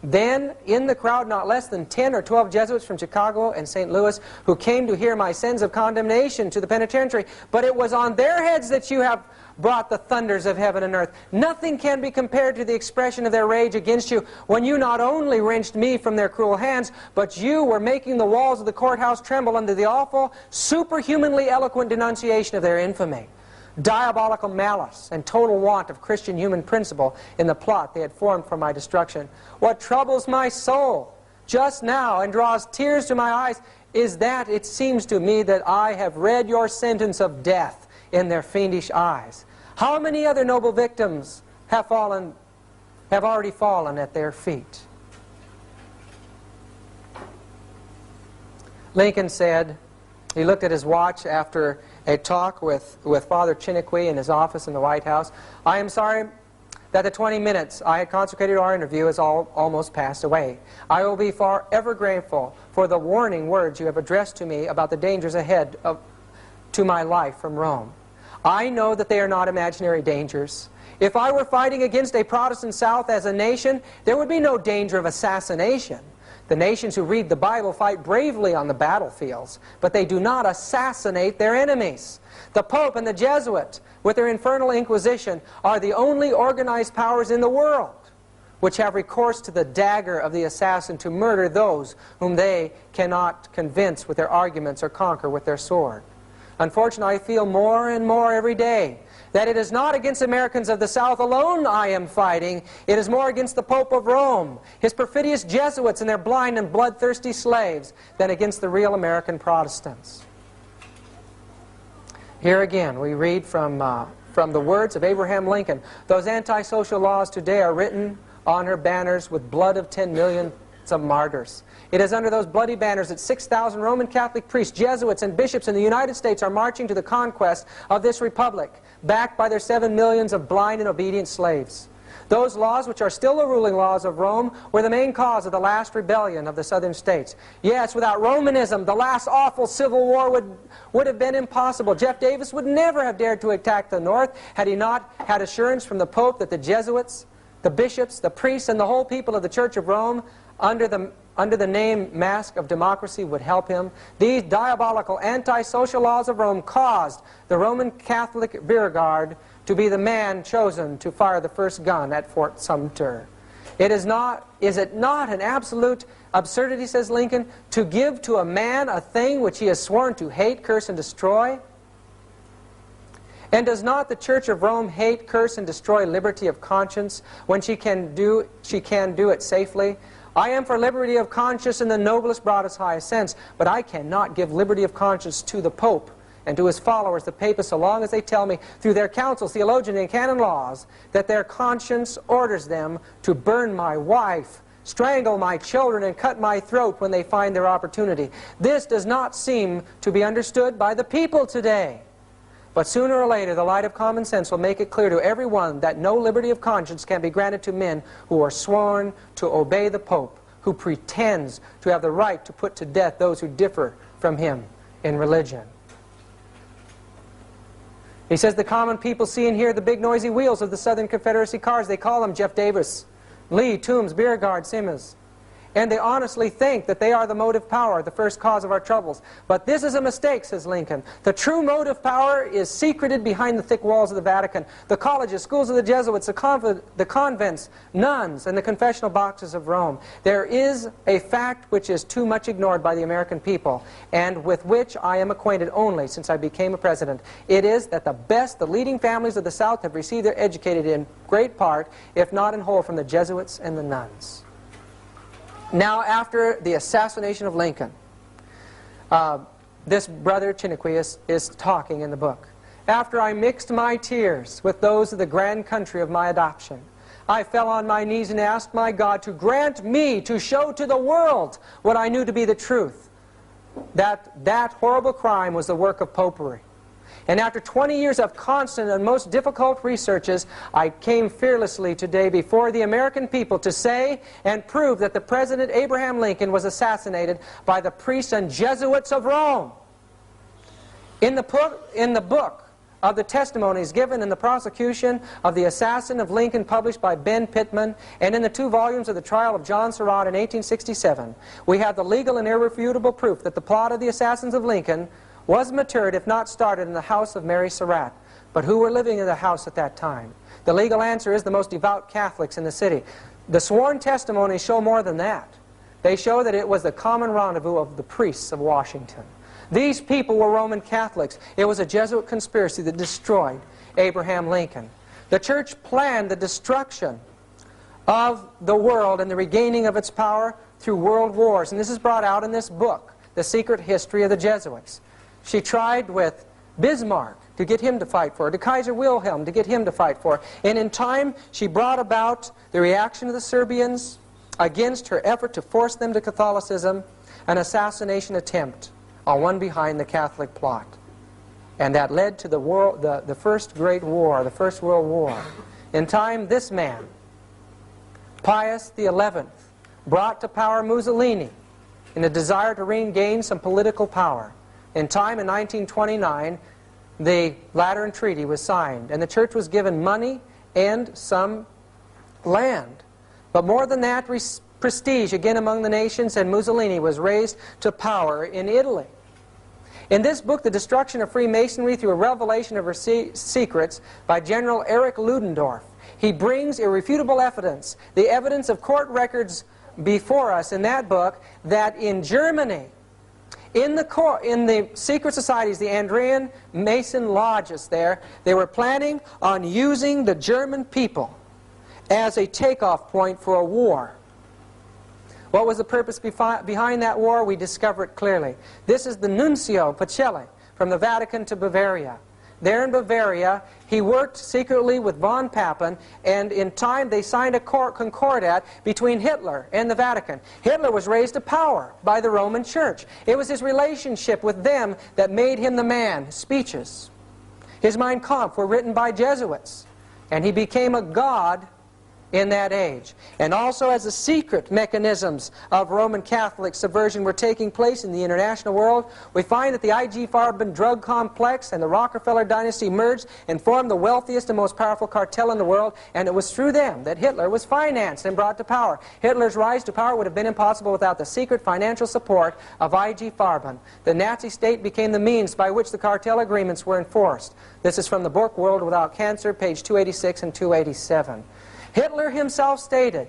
then in the crowd not less than 10 or 12 Jesuits from Chicago and St. Louis who came to hear my sentence of condemnation to the penitentiary, but it was on their heads that you have brought the thunders of heaven and earth. Nothing can be compared to the expression of their rage against you when you not only wrenched me from their cruel hands, but you were making the walls of the courthouse tremble under the awful, superhumanly eloquent denunciation of their infamy, diabolical malice, and total want of Christian human principle in the plot they had formed for my destruction. What troubles my soul just now and draws tears to my eyes is that it seems to me that I have read your sentence of death in their fiendish eyes. How many other noble victims have already fallen at their feet? Lincoln said, he looked at his watch after a talk with Father Chiniquy in his office in the White House. I am sorry that the 20 minutes I had consecrated to our interview has almost passed away. I will be forever grateful for the warning words you have addressed to me about the dangers ahead to my life from Rome. I know that they are not imaginary dangers. If I were fighting against a Protestant South as a nation, there would be no danger of assassination. The nations who read the Bible fight bravely on the battlefields, but they do not assassinate their enemies. The Pope and the Jesuit, with their infernal Inquisition, are the only organized powers in the world which have recourse to the dagger of the assassin to murder those whom they cannot convince with their arguments or conquer with their sword. Unfortunately, I feel more and more every day that it is not against Americans of the South alone I am fighting. It is more against the Pope of Rome, his perfidious Jesuits and their blind and bloodthirsty slaves, than against the real American Protestants. Here again we read from the words of Abraham Lincoln. Those antisocial laws today are written on her banners with blood of 10 million of martyrs. It is under those bloody banners that 6,000 Roman Catholic priests, Jesuits, and bishops in the United States are marching to the conquest of this republic, backed by their 7 millions of blind and obedient slaves. Those laws, which are still the ruling laws of Rome, were the main cause of the last rebellion of the southern states. Yes, without Romanism, the last awful civil war would have been impossible. Jeff Davis would never have dared to attack the North had he not had assurance from the Pope that the Jesuits, the bishops, the priests, and the whole people of the Church of Rome, under the name mask of democracy, would help him. These diabolical anti-social laws of Rome caused the Roman Catholic rear guard to be the man chosen to fire the first gun at Fort Sumter. Is it not an absolute absurdity, says Lincoln, to give to a man a thing which he has sworn to hate, curse, and destroy? And does not the Church of Rome hate, curse, and destroy liberty of conscience when she can do it safely? I am for liberty of conscience in the noblest, broadest, highest sense, but I cannot give liberty of conscience to the Pope and to his followers, the papists, so long as they tell me through their councils, theologians, and canon laws that their conscience orders them to burn my wife, strangle my children, and cut my throat when they find their opportunity. This does not seem to be understood by the people today. But sooner or later, the light of common sense will make it clear to everyone that no liberty of conscience can be granted to men who are sworn to obey the Pope, who pretends to have the right to put to death those who differ from him in religion. He says the common people see and hear the big noisy wheels of the Southern Confederacy cars. They call them Jeff Davis, Lee, Toombs, Beauregard, Simmons. And they honestly think that they are the motive power, the first cause of our troubles. But this is a mistake, says Lincoln. The true motive power is secreted behind the thick walls of the Vatican, the colleges, schools of the Jesuits, the convents, nuns, and the confessional boxes of Rome. There is a fact which is too much ignored by the American people, and with which I am acquainted only since I became a president. It is that the leading families of the South have received their educated in great part, if not in whole, from the Jesuits and the nuns. Now, after the assassination of Lincoln, this brother Chiniquy is talking in the book. After I mixed my tears with those of the grand country of my adoption, I fell on my knees and asked my God to grant me to show to the world what I knew to be the truth, that horrible crime was the work of popery. And after 20 years of constant and most difficult researches, I came fearlessly today before the American people to say and prove that the President Abraham Lincoln was assassinated by the priests and Jesuits of Rome. In the book of the testimonies given in the prosecution of the assassin of Lincoln, published by Ben Pittman, and in the 2 volumes of the trial of John Surratt in 1867, we have the legal and irrefutable proof that the plot of the assassins of Lincoln was matured, if not started, in the house of Mary Surratt. But who were living in the house at that time? The legal answer is the most devout Catholics in the city. The sworn testimonies show more than that. They show that it was the common rendezvous of the priests of Washington. These people were Roman Catholics. It was a Jesuit conspiracy that destroyed Abraham Lincoln. The church planned the destruction of the world and the regaining of its power through world wars. And this is brought out in this book, The Secret History of the Jesuits. She tried with Bismarck to get him to fight for her, to Kaiser Wilhelm to get him to fight for her. And in time, she brought about the reaction of the Serbians against her effort to force them to Catholicism, an assassination attempt on one behind the Catholic plot. And that led to the first great war, the First World War. In time, this man, Pius XI, brought to power Mussolini in a desire to regain some political power. in time, in 1929, the Lateran Treaty was signed, and the church was given money and some land. But more than that, prestige again among the nations, and Mussolini was raised to power in Italy. In this book, The Destruction of Freemasonry Through a Revelation of Her Secrets, by General Erich Ludendorff, he brings irrefutable evidence, the evidence of court records before us in that book, that in Germany, in the secret societies, the Andrean Mason lodges there, they were planning on using the German people as a takeoff point for a war. What was the purpose behind that war? We discover it clearly. This is the Nuncio Pacelli from the Vatican to Bavaria. There in Bavaria, he worked secretly with von Papen, and in time they signed a concordat between Hitler and the Vatican. Hitler was raised to power by the Roman Church. It was his relationship with them that made him the man. His speeches, his Mein Kampf were written by Jesuits, and he became a god in that age. And also, as the secret mechanisms of Roman Catholic subversion were taking place in the international world, we find that the I.G. Farben drug complex and the Rockefeller dynasty merged and formed the wealthiest and most powerful cartel in the world, and it was through them that Hitler was financed and brought to power. Hitler's rise to power would have been impossible without the secret financial support of I.G. Farben. The Nazi state became the means by which the cartel agreements were enforced. This is from the book World Without Cancer, page 286 and 287. Hitler himself stated,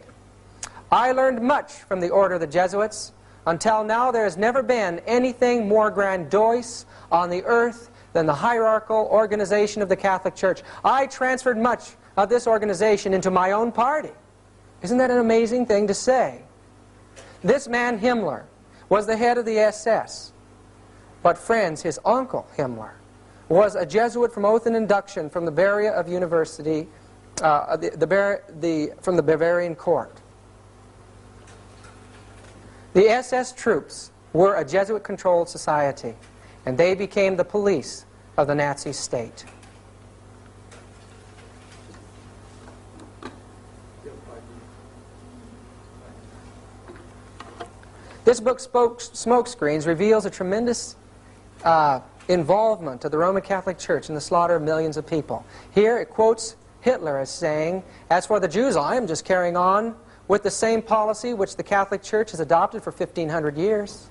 "I learned much from the order of the Jesuits. Until now there has never been anything more grandiose on the earth than the hierarchical organization of the Catholic Church. I transferred much of this organization into my own party." Isn't that an amazing thing to say? This man Himmler was the head of the SS. But friends, his uncle Himmler was a Jesuit from oath and induction from the Bavaria of University, from the Bavarian court. The SS troops were a Jesuit-controlled society, and they became the police of the Nazi state. This book, Smokescreens, reveals a tremendous involvement of the Roman Catholic Church in the slaughter of millions of people. Here it quotes Hitler as saying, "As for the Jews, I am just carrying on with the same policy which the Catholic Church has adopted for 1,500 years.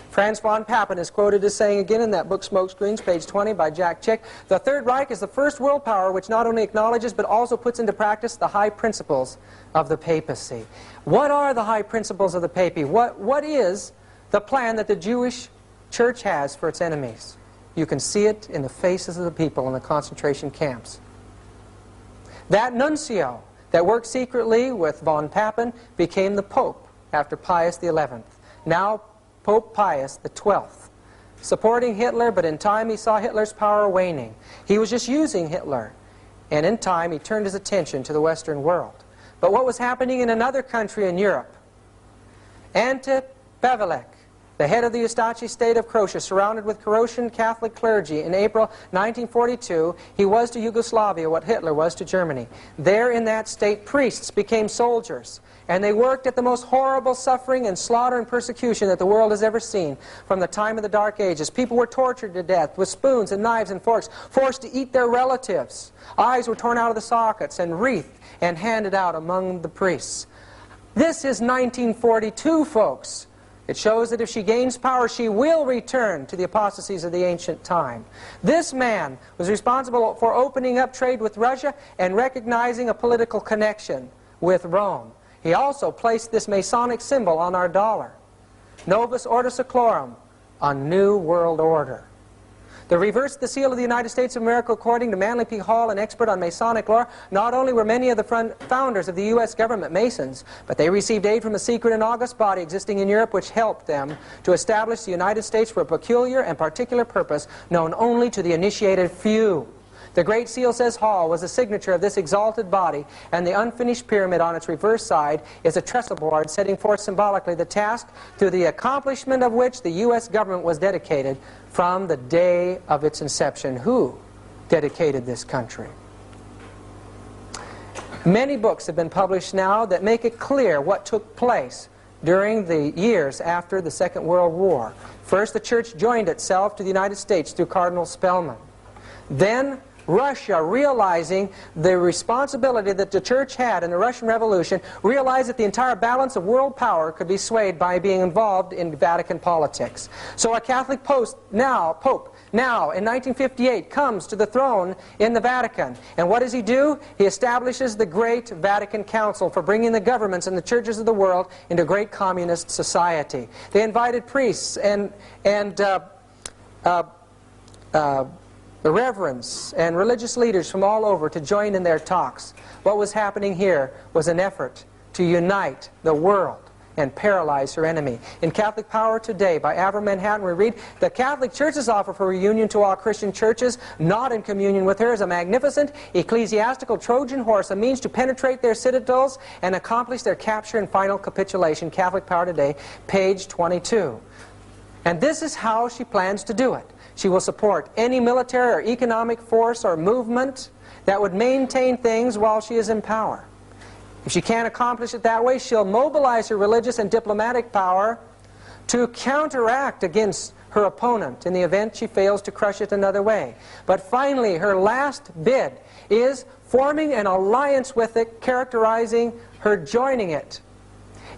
Franz von Papen is quoted as saying again in that book, Smokescreens, page 20, by Jack Chick, "The Third Reich is the first world power which not only acknowledges but also puts into practice the high principles of the papacy." What are the high principles of the papacy? What is the plan that the Jewish Church has for its enemies? You can see it in the faces of the people in the concentration camps. That nuncio that worked secretly with von Papen became the Pope after Pius XI. Now Pope Pius XII, supporting Hitler, but in time he saw Hitler's power waning. He was just using Hitler, and in time he turned his attention to the Western world. But what was happening in another country in Europe? Ante Pavelek, the head of the Ustachi state of Croatia, surrounded with Croatian Catholic clergy, in April 1942, he was to Yugoslavia what Hitler was to Germany. There in that state, priests became soldiers, and they worked at the most horrible suffering and slaughter and persecution that the world has ever seen from the time of the Dark Ages. People were tortured to death with spoons and knives and forks, forced to eat their relatives. Eyes were torn out of the sockets and wreathed and handed out among the priests. This is 1942, folks. It shows that if she gains power, she will return to the apostasies of the ancient time. This man was responsible for opening up trade with Russia and recognizing a political connection with Rome. He also placed this Masonic symbol on our dollar. Novus Ordo Seclorum, a new world order. The reverse the seal of the United States of America, according to Manly P. Hall, an expert on Masonic lore. Not only were many of the founders of the U.S. government Masons, but they received aid from a secret and august body existing in Europe which helped them to establish the United States for a peculiar and particular purpose known only to the initiated few. The Great Seal, says Hall, was the signature of this exalted body, and the unfinished pyramid on its reverse side is a trestle board setting forth symbolically the task to the accomplishment of which the U.S. government was dedicated from the day of its inception. Who dedicated this country? Many books have been published now that make it clear what took place during the years after the Second World War. First, the church joined itself to the United States through Cardinal Spellman. Then, Russia, realizing the responsibility that the church had in the Russian Revolution, realized that the entire balance of world power could be swayed by being involved in Vatican politics. So a Catholic Pope now in 1958 comes to the throne in the Vatican. And what does he do? He establishes the Great Vatican Council for bringing the governments and the churches of the world into a great communist society. They invited priests and the reverends and religious leaders from all over to join in their talks. What was happening here was an effort to unite the world and paralyze her enemy. In Catholic Power Today by Avram Manhattan we read, "The Catholic Church's offer for reunion to all Christian churches not in communion with her is a magnificent ecclesiastical Trojan horse, a means to penetrate their citadels and accomplish their capture and final capitulation." Catholic Power Today, page 22. And this is how she plans to do it. She will support any military or economic force or movement that would maintain things while she is in power. If she can't accomplish it that way, she'll mobilize her religious and diplomatic power to counteract against her opponent in the event she fails to crush it another way. But finally, her last bid is forming an alliance with it, characterizing her joining it.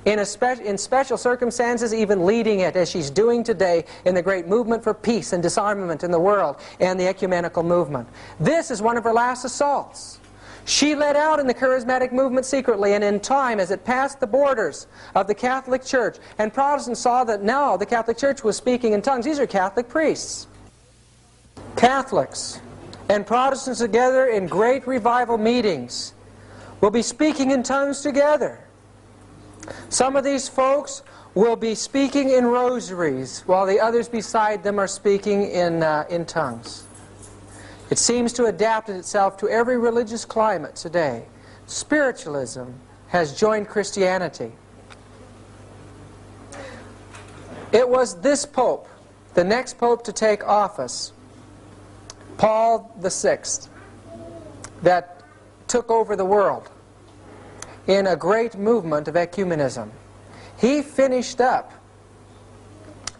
In special circumstances, even leading it, as she's doing today in the great movement for peace and disarmament in the world and the ecumenical movement. This is one of her last assaults. She led out in the charismatic movement secretly, and in time, as it passed the borders of the Catholic Church, and Protestants saw that now the Catholic Church was speaking in tongues. These are Catholic priests. Catholics and Protestants together in great revival meetings will be speaking in tongues together. Some of these folks will be speaking in rosaries, while the others beside them are speaking in tongues. It seems to adapt itself to every religious climate today. Spiritualism has joined Christianity. It was this Pope, the next Pope to take office, Paul VI, that took over the world in a great movement of ecumenism. He finished up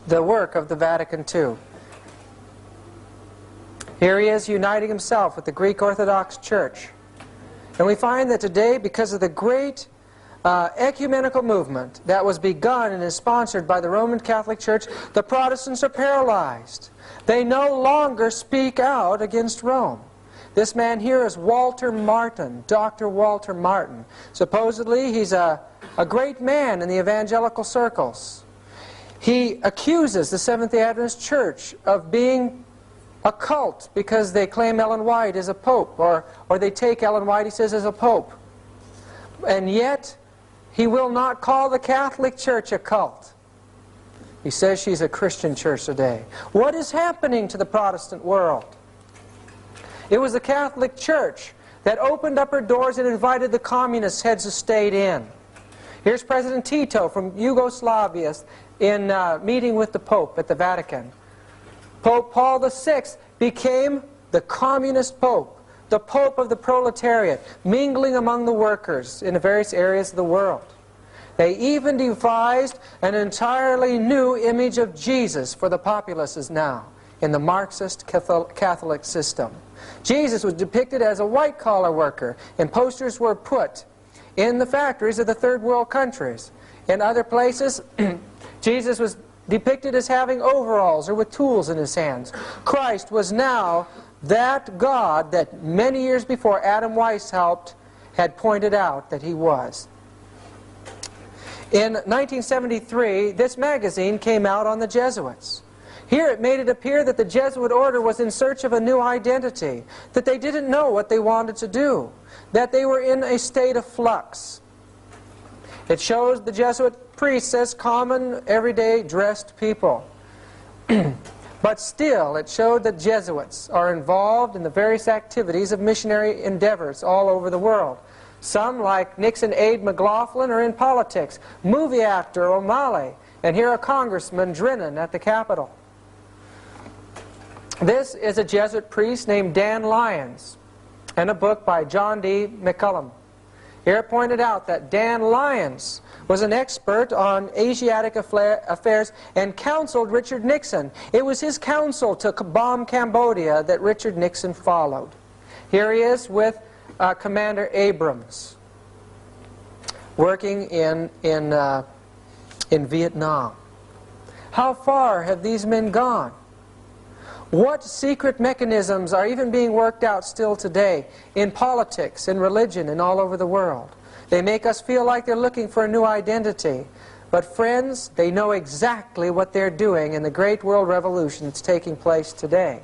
the work of the Vatican II. Here he is uniting himself with the Greek Orthodox Church. And we find that today, because of the great ecumenical movement that was begun and is sponsored by the Roman Catholic Church, the Protestants are paralyzed. They no longer speak out against Rome. This man here is Walter Martin, Dr. Walter Martin. Supposedly he's a great man in the evangelical circles. He accuses the Seventh-day Adventist Church of being a cult because they claim Ellen White is a pope, or they take Ellen White, he says, as a pope. And yet he will not call the Catholic Church a cult. He says she's a Christian church today. What is happening to the Protestant world? It was the Catholic Church that opened up her doors and invited the communist heads of state in. Here's President Tito from Yugoslavia in meeting with the Pope at the Vatican. Pope Paul VI became the communist Pope, the Pope of the proletariat, mingling among the workers in the various areas of the world. They even devised an entirely new image of Jesus for the populaces now in the Marxist Catholic system. Jesus was depicted as a white-collar worker, and posters were put in the factories of the third world countries. In other places, Jesus was depicted as having overalls or with tools in his hands. Christ was now that God that many years before Adam Weishaupt had pointed out that he was. In 1973, this magazine came out on the Jesuits. Here it made it appear that the Jesuit order was in search of a new identity, that they didn't know what they wanted to do, that they were in a state of flux. It shows the Jesuit priests as common, everyday, dressed people. But still, it showed that Jesuits are involved in the various activities of missionary endeavors all over the world. Some, like Nixon aide McLaughlin, are in politics. Movie actor O'Malley, and here a Congressman Drennan at the Capitol. This is a Jesuit priest named Dan Lyons, and a book by John D. McCullum. Here it pointed out that Dan Lyons was an expert on Asiatic affairs and counseled Richard Nixon. It was his counsel to bomb Cambodia that Richard Nixon followed. Here he is with Commander Abrams, working in Vietnam. How far have these men gone? What secret mechanisms are even being worked out still today in politics, in religion, and all over the world? They make us feel like they're looking for a new identity. But friends, they know exactly what they're doing in the great world revolution that's taking place today.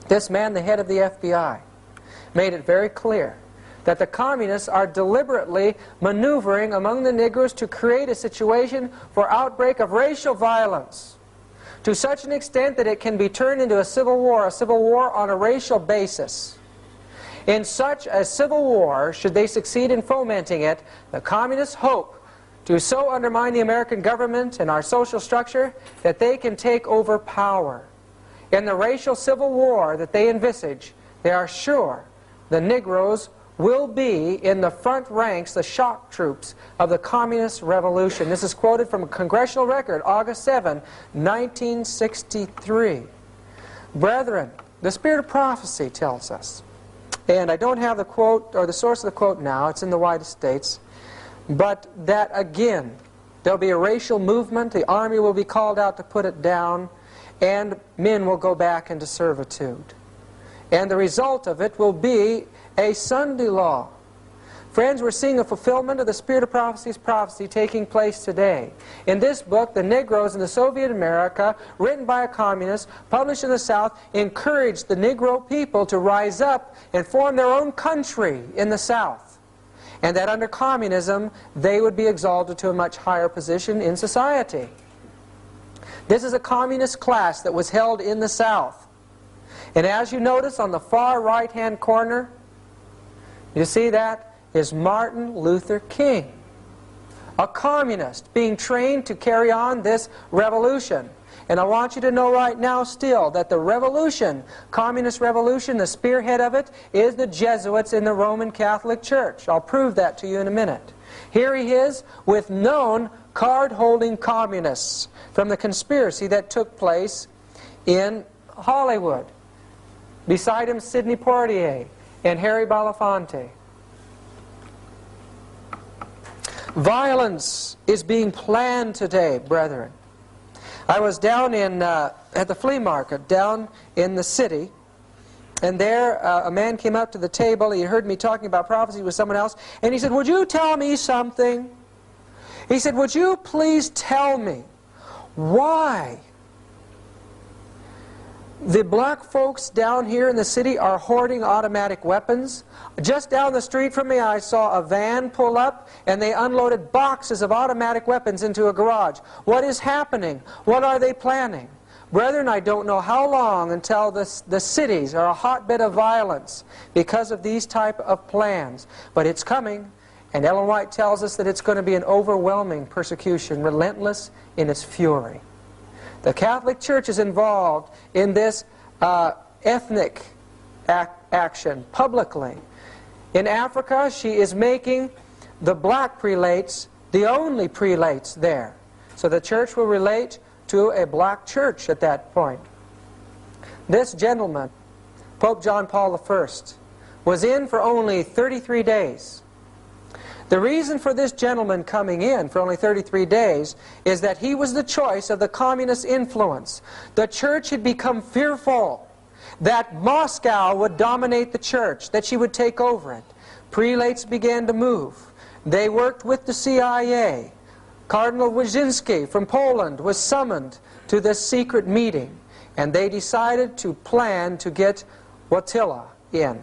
This man, the head of the FBI, made it very clear that the communists are deliberately maneuvering among the Negroes to create a situation for outbreak of racial violence, to such an extent that it can be turned into a civil war on a racial basis. In such a civil war, should they succeed in fomenting it, the communists hope to so undermine the American government and our social structure that they can take over power. In the racial civil war that they envisage, they are sure the Negroes will be in the front ranks, the shock troops of the communist revolution. This is quoted from a congressional record, August 7, 1963. Brethren, the spirit of prophecy tells us, and I don't have the quote or the source of the quote now, it's in the White States, but that again, there'll be a racial movement, the army will be called out to put it down, and men will go back into servitude. And the result of it will be a Sunday law. Friends, we're seeing a fulfillment of the spirit of prophecy taking place today. In this book, The Negroes in the Soviet America, written by a communist, published in the South, encouraged the Negro people to rise up and form their own country in the South. And that under communism, they would be exalted to a much higher position in society. This is a communist class that was held in the South. And as you notice on the far right-hand corner, you see that is Martin Luther King, a communist being trained to carry on this revolution. And I want you to know right now still that the revolution, communist revolution, the spearhead of it is the Jesuits in the Roman Catholic Church. I'll prove that to you in a minute. Here he is with known card-holding communists from the conspiracy that took place in Hollywood. Beside him, Sidney Poitier and Harry Belafonte. Violence is being planned today, brethren. I was down at the flea market down in the city, and there a man came up to the table. He heard me talking about prophecy with someone else, and he said, "Would you tell me something?" He said, "Would you please tell me why the black folks down here in the city are hoarding automatic weapons? Just down the street from me I saw a van pull up and they unloaded boxes of automatic weapons into a garage. What is happening? What are they planning?" Brethren, I don't know how long until the cities are a hotbed of violence because of these type of plans. But it's coming, and Ellen White tells us that it's going to be an overwhelming persecution, relentless in its fury. The Catholic Church is involved in this ethnic action publicly. In Africa, she is making the black prelates the only prelates there. So the church will relate to a black church at that point. This gentleman, Pope John Paul I, was in for only 33 days. The reason for this gentleman coming in for only 33 days is that he was the choice of the communist influence. The church had become fearful that Moscow would dominate the church, that she would take over it. Prelates began to move. They worked with the CIA. Cardinal Wyszynski from Poland was summoned to this secret meeting, and they decided to plan to get Wojtyła in.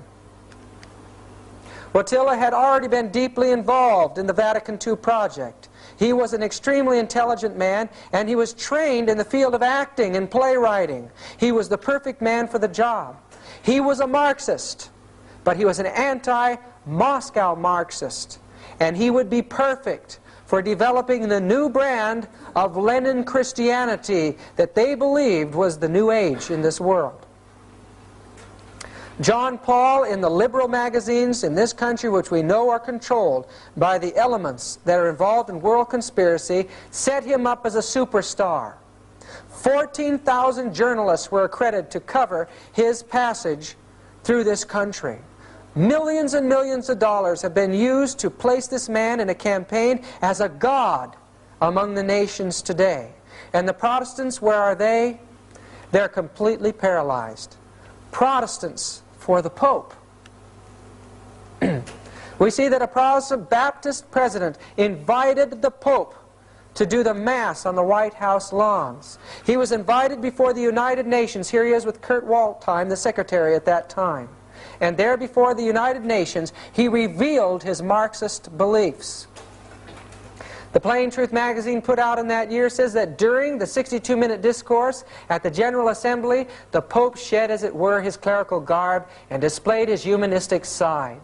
Wojtyła had already been deeply involved in the Vatican II project. He was an extremely intelligent man, and he was trained in the field of acting and playwriting. He was the perfect man for the job. He was a Marxist, but he was an anti-Moscow Marxist, and he would be perfect for developing the new brand of Lenin Christianity that they believed was the new age in this world. John Paul, in the liberal magazines in this country, which we know are controlled by the elements that are involved in world conspiracy, set him up as a superstar. 14,000 journalists were accredited to cover his passage through this country. Millions and millions of dollars have been used to place this man in a campaign as a god among the nations today. And the Protestants, where are they? They're completely paralyzed. Protestants for the Pope. We see that a Protestant Baptist president invited the Pope to do the Mass on the White House lawns. He was invited before the United Nations. Here he is with Kurt Waldheim, the secretary at that time. And there before the United Nations, he revealed his Marxist beliefs. The Plain Truth magazine put out in that year says that during the 62-minute discourse at the General Assembly, the Pope shed, as it were, his clerical garb and displayed his humanistic side.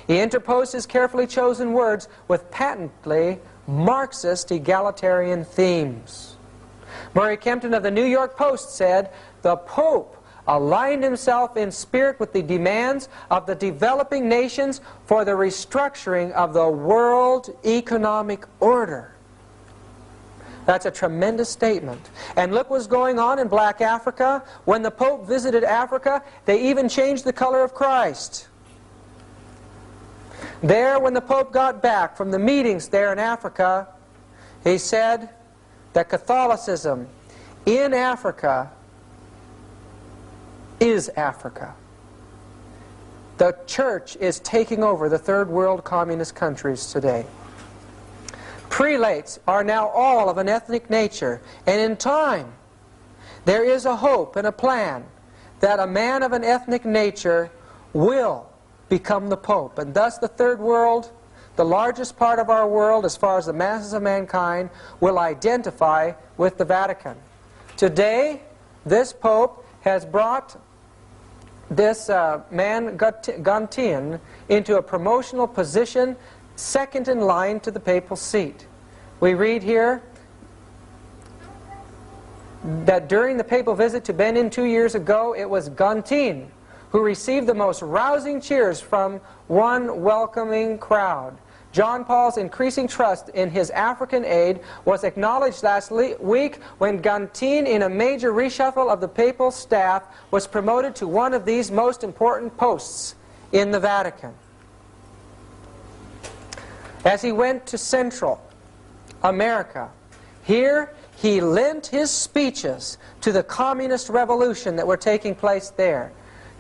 He interposed his carefully chosen words with patently Marxist egalitarian themes. Murray Kempton of the New York Post said, "The Pope aligned himself in spirit with the demands of the developing nations for the restructuring of the world economic order." That's a tremendous statement. And look what's going on in black Africa. When the Pope visited Africa, they even changed the color of Christ. There, when the Pope got back from the meetings there in Africa, he said that Catholicism in Africa is Africa. The church is taking over the third world communist countries today. Prelates are now all of an ethnic nature, and in time there is a hope and a plan that a man of an ethnic nature will become the Pope, and thus the third world, the largest part of our world as far as the masses of mankind, will identify with the Vatican. Today, this Pope has brought this man Guntian into a promotional position second in line to the papal seat. We read here that during the papal visit to Benin 2 years ago, it was Guntian who received the most rousing cheers from one welcoming crowd. John Paul's increasing trust in his African aid was acknowledged last week when Guntian, in a major reshuffle of the papal staff, was promoted to one of these most important posts in the Vatican. As he went to Central America, here he lent his speeches to the communist revolution that were taking place there.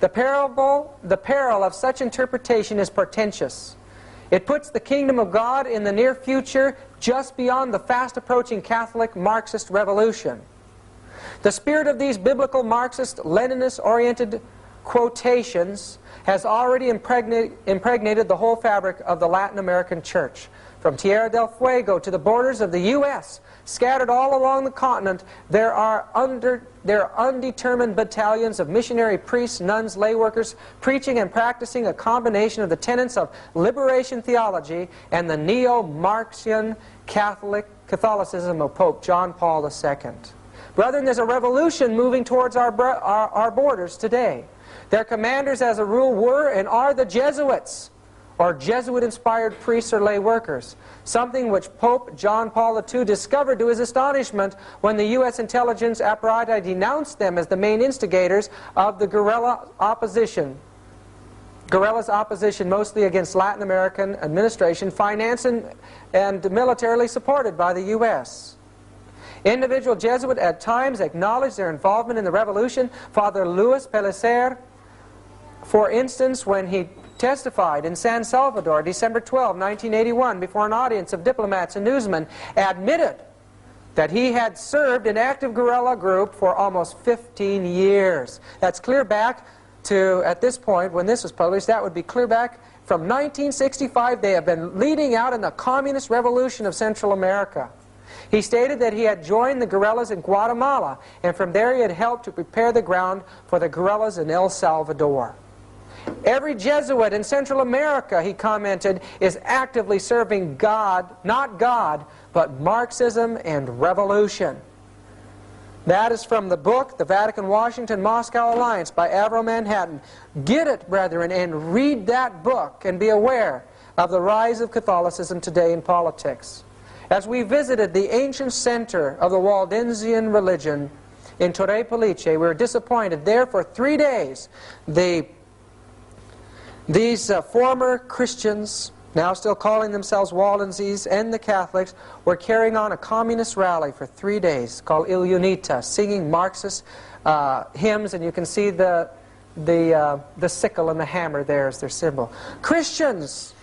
The peril of such interpretation is portentous. It puts the kingdom of God in the near future just beyond the fast-approaching Catholic Marxist revolution. The spirit of these biblical Marxist, Leninist-oriented quotations has already impregnated the whole fabric of the Latin American church. From Tierra del Fuego to the borders of the U.S., scattered all along the continent, there are undetermined battalions of missionary priests, nuns, lay workers, preaching and practicing a combination of the tenets of liberation theology and the neo-Marxian Catholicism of Pope John Paul II. Brethren, there's a revolution moving towards our borders today. Their commanders, as a rule, were and are the Jesuits, or Jesuit-inspired priests or lay workers, something which Pope John Paul II discovered to his astonishment when the U.S. intelligence apparatus denounced them as the main instigators of the guerrilla opposition. Guerrillas opposition mostly against Latin American administration, financed and militarily supported by the U.S. Individual Jesuits at times acknowledged their involvement in the revolution. Father Luis Pellicer, for instance, when he testified in San Salvador, December 12, 1981, before an audience of diplomats and newsmen, admitted that he had served an active guerrilla group for almost 15 years. That's clear back to, at this point, when this was published, that would be clear back from 1965. They have been leading out in the communist revolution of Central America. He stated that he had joined the guerrillas in Guatemala, and from there he had helped to prepare the ground for the guerrillas in El Salvador. Every Jesuit in Central America, he commented, is actively serving God, not God, but Marxism and revolution. That is from the book, The Vatican-Washington-Moscow Alliance by Avro Manhattan. Get it, brethren, and read that book and be aware of the rise of Catholicism today in politics. As we visited the ancient center of the Waldensian religion in Torre Pellice, we were disappointed. There for 3 days, these former Christians, now still calling themselves Waldenses, and the Catholics, were carrying on a communist rally for 3 days called Il Unita, singing Marxist hymns, and you can see the sickle and the hammer there as their symbol. Christians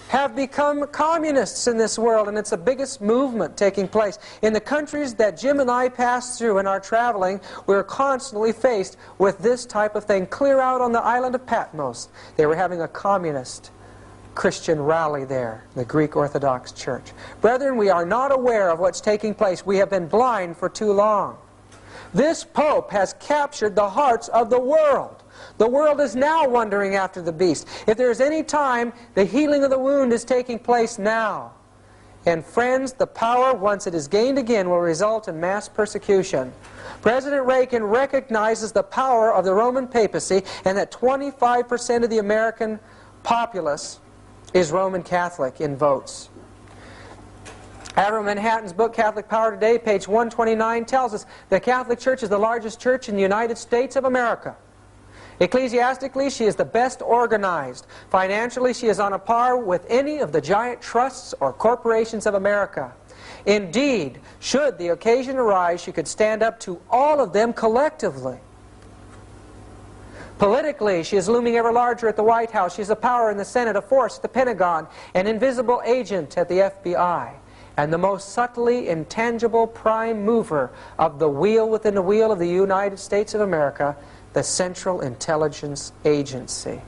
have become communists in this world, and it's the biggest movement taking place. In the countries that Jim and I pass through in our traveling, we're constantly faced with this type of thing. Clear out on the island of Patmos, they were having a communist Christian rally there, the Greek Orthodox Church. Brethren, we are not aware of what's taking place. We have been blind for too long. This Pope has captured the hearts of the world. The world is now wandering after the beast. If there is any time, the healing of the wound is taking place now. And friends, the power, once it is gained again, will result in mass persecution. President Reagan recognizes the power of the Roman papacy and that 25% of the American populace is Roman Catholic in votes. Avro Manhattan's book, Catholic Power Today, page 129, tells us the Catholic Church is the largest church in the United States of America. Ecclesiastically, she is the best organized. Financially, she is on a par with any of the giant trusts or corporations of America. Indeed, should the occasion arise, she could stand up to all of them collectively. Politically, she is looming ever larger at the White House. She is a power in the Senate, a force at the Pentagon, an invisible agent at the FBI, and the most subtly intangible prime mover of the wheel within the wheel of the United States of America, the Central Intelligence Agency.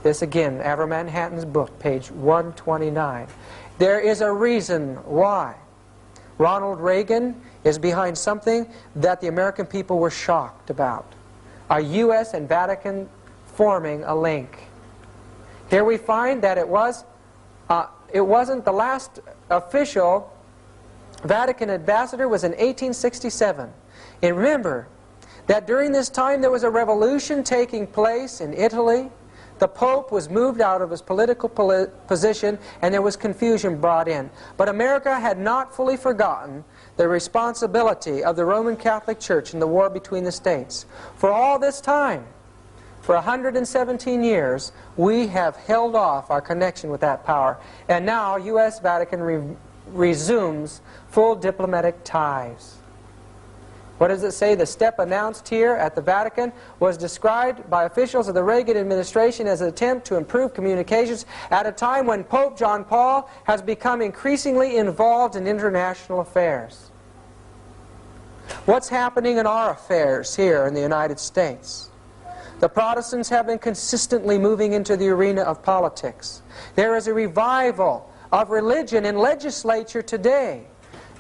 This again, Avro Manhattan's book, page 129. There is a reason why Ronald Reagan is behind something that the American people were shocked about. A U.S. and Vatican forming a link. Here we find that it wasn't the last official Vatican ambassador was in 1867. And remember that during this time there was a revolution taking place in Italy. The Pope was moved out of his political position and there was confusion brought in. But America had not fully forgotten the responsibility of the Roman Catholic Church in the war between the states. For all this time, for 117 years, we have held off our connection with that power. And now U.S. Vatican resumes full diplomatic ties. What does it say? The step announced here at the Vatican was described by officials of the Reagan administration as an attempt to improve communications at a time when Pope John Paul has become increasingly involved in international affairs. What's happening in our affairs here in the United States? The Protestants have been consistently moving into the arena of politics. There is a revival of religion in legislature today.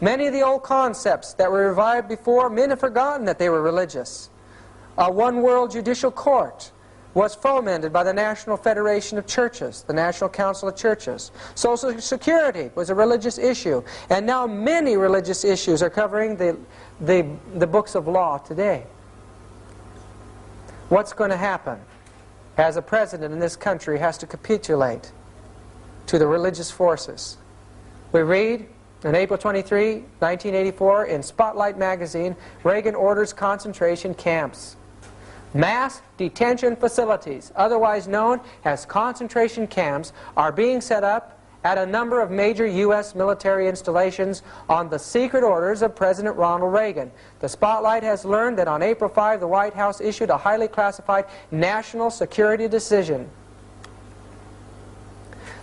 Many of the old concepts that were revived before, men have forgotten that they were religious. A one-world judicial court was fomented by the National Federation of Churches, the National Council of Churches. Social Security was a religious issue, and now many religious issues are covering the books of law today. What's going to happen as a president in this country has to capitulate to the religious forces? We read on April 23, 1984, in Spotlight magazine, Reagan orders concentration camps. Mass detention facilities, otherwise known as concentration camps, are being set up at a number of major U.S. military installations on the secret orders of President Ronald Reagan. The Spotlight has learned that on April 5, the White House issued a highly classified national security decision.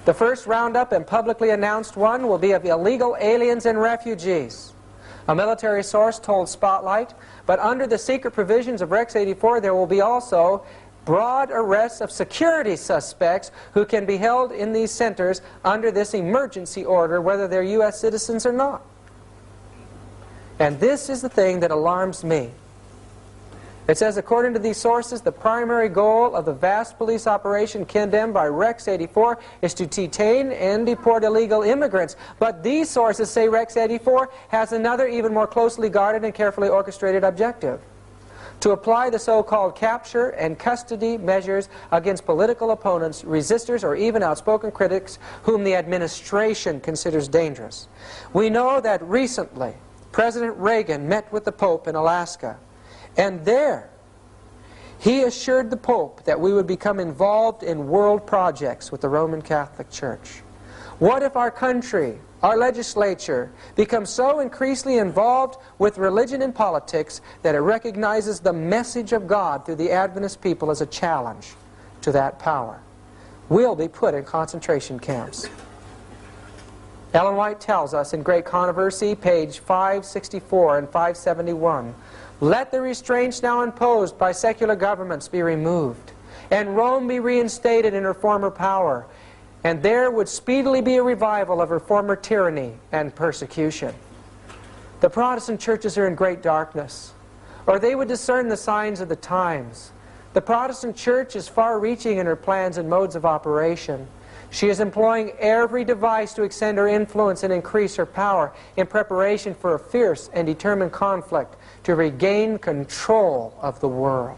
The first roundup and publicly announced one will be of illegal aliens and refugees. A military source told Spotlight, but under the secret provisions of Rex 84 there will be also broad arrests of security suspects who can be held in these centers under this emergency order whether they're U.S. citizens or not. And this is the thing that alarms me. It says, according to these sources, the primary goal of the vast police operation condemned by Rex 84 is to detain and deport illegal immigrants. But these sources say Rex 84 has another, even more closely guarded and carefully orchestrated objective: to apply the so-called capture and custody measures against political opponents, resistors, or even outspoken critics whom the administration considers dangerous. We know that recently President Reagan met with the Pope in Alaska, and there he assured the Pope that we would become involved in world projects with the Roman Catholic Church. What if our country, our legislature, becomes so increasingly involved with religion and politics that it recognizes the message of God through the Adventist people as a challenge to that power? We'll be put in concentration camps. Ellen White tells us in Great Controversy, page 564 and 571, let the restraints now imposed by secular governments be removed, and Rome be reinstated in her former power, and there would speedily be a revival of her former tyranny and persecution. The Protestant churches are in great darkness, or they would discern the signs of the times. The Protestant church is far-reaching in her plans and modes of operation. She is employing every device to extend her influence and increase her power in preparation for a fierce and determined conflict to regain control of the world,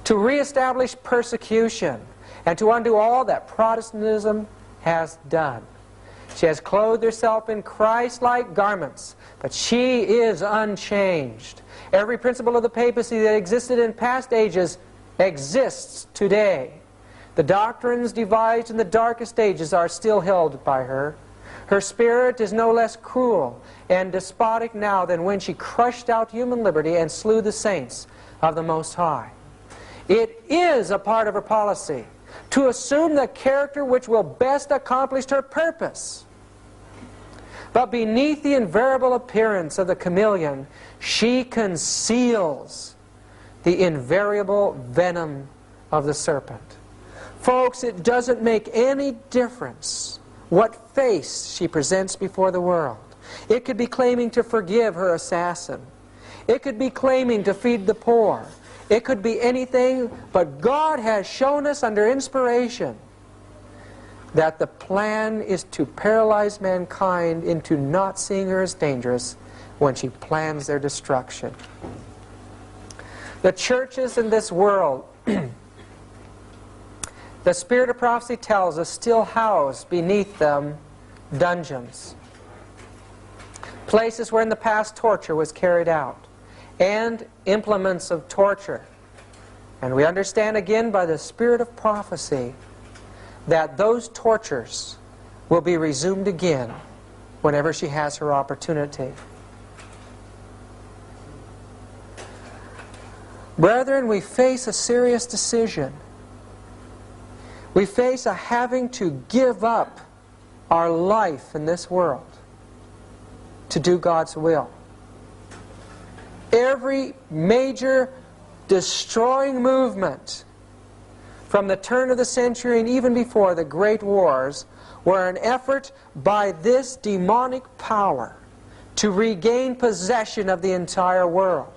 to reestablish persecution, and to undo all that Protestantism has done. She has clothed herself in Christ-like garments, but she is unchanged. Every principle of the papacy that existed in past ages exists today. The doctrines devised in the darkest ages are still held by her. Her spirit is no less cruel and despotic now than when she crushed out human liberty and slew the saints of the Most High. It is a part of her policy to assume the character which will best accomplish her purpose. But beneath the invariable appearance of the chameleon, she conceals the invariable venom of the serpent. Folks, it doesn't make any difference what face she presents before the world. It could be claiming to forgive her assassin. It could be claiming to feed the poor. It could be anything, but God has shown us under inspiration that the plan is to paralyze mankind into not seeing her as dangerous when she plans their destruction. The churches in this world, the Spirit of Prophecy tells us, still house beneath them dungeons, places where in the past torture was carried out, and implements of torture. And we understand again by the Spirit of Prophecy that those tortures will be resumed again whenever she has her opportunity. Brethren, we face a serious decision. We face a having to give up our life in this world to do God's will. Every major destroying movement from the turn of the century and even before the great wars were an effort by this demonic power to regain possession of the entire world.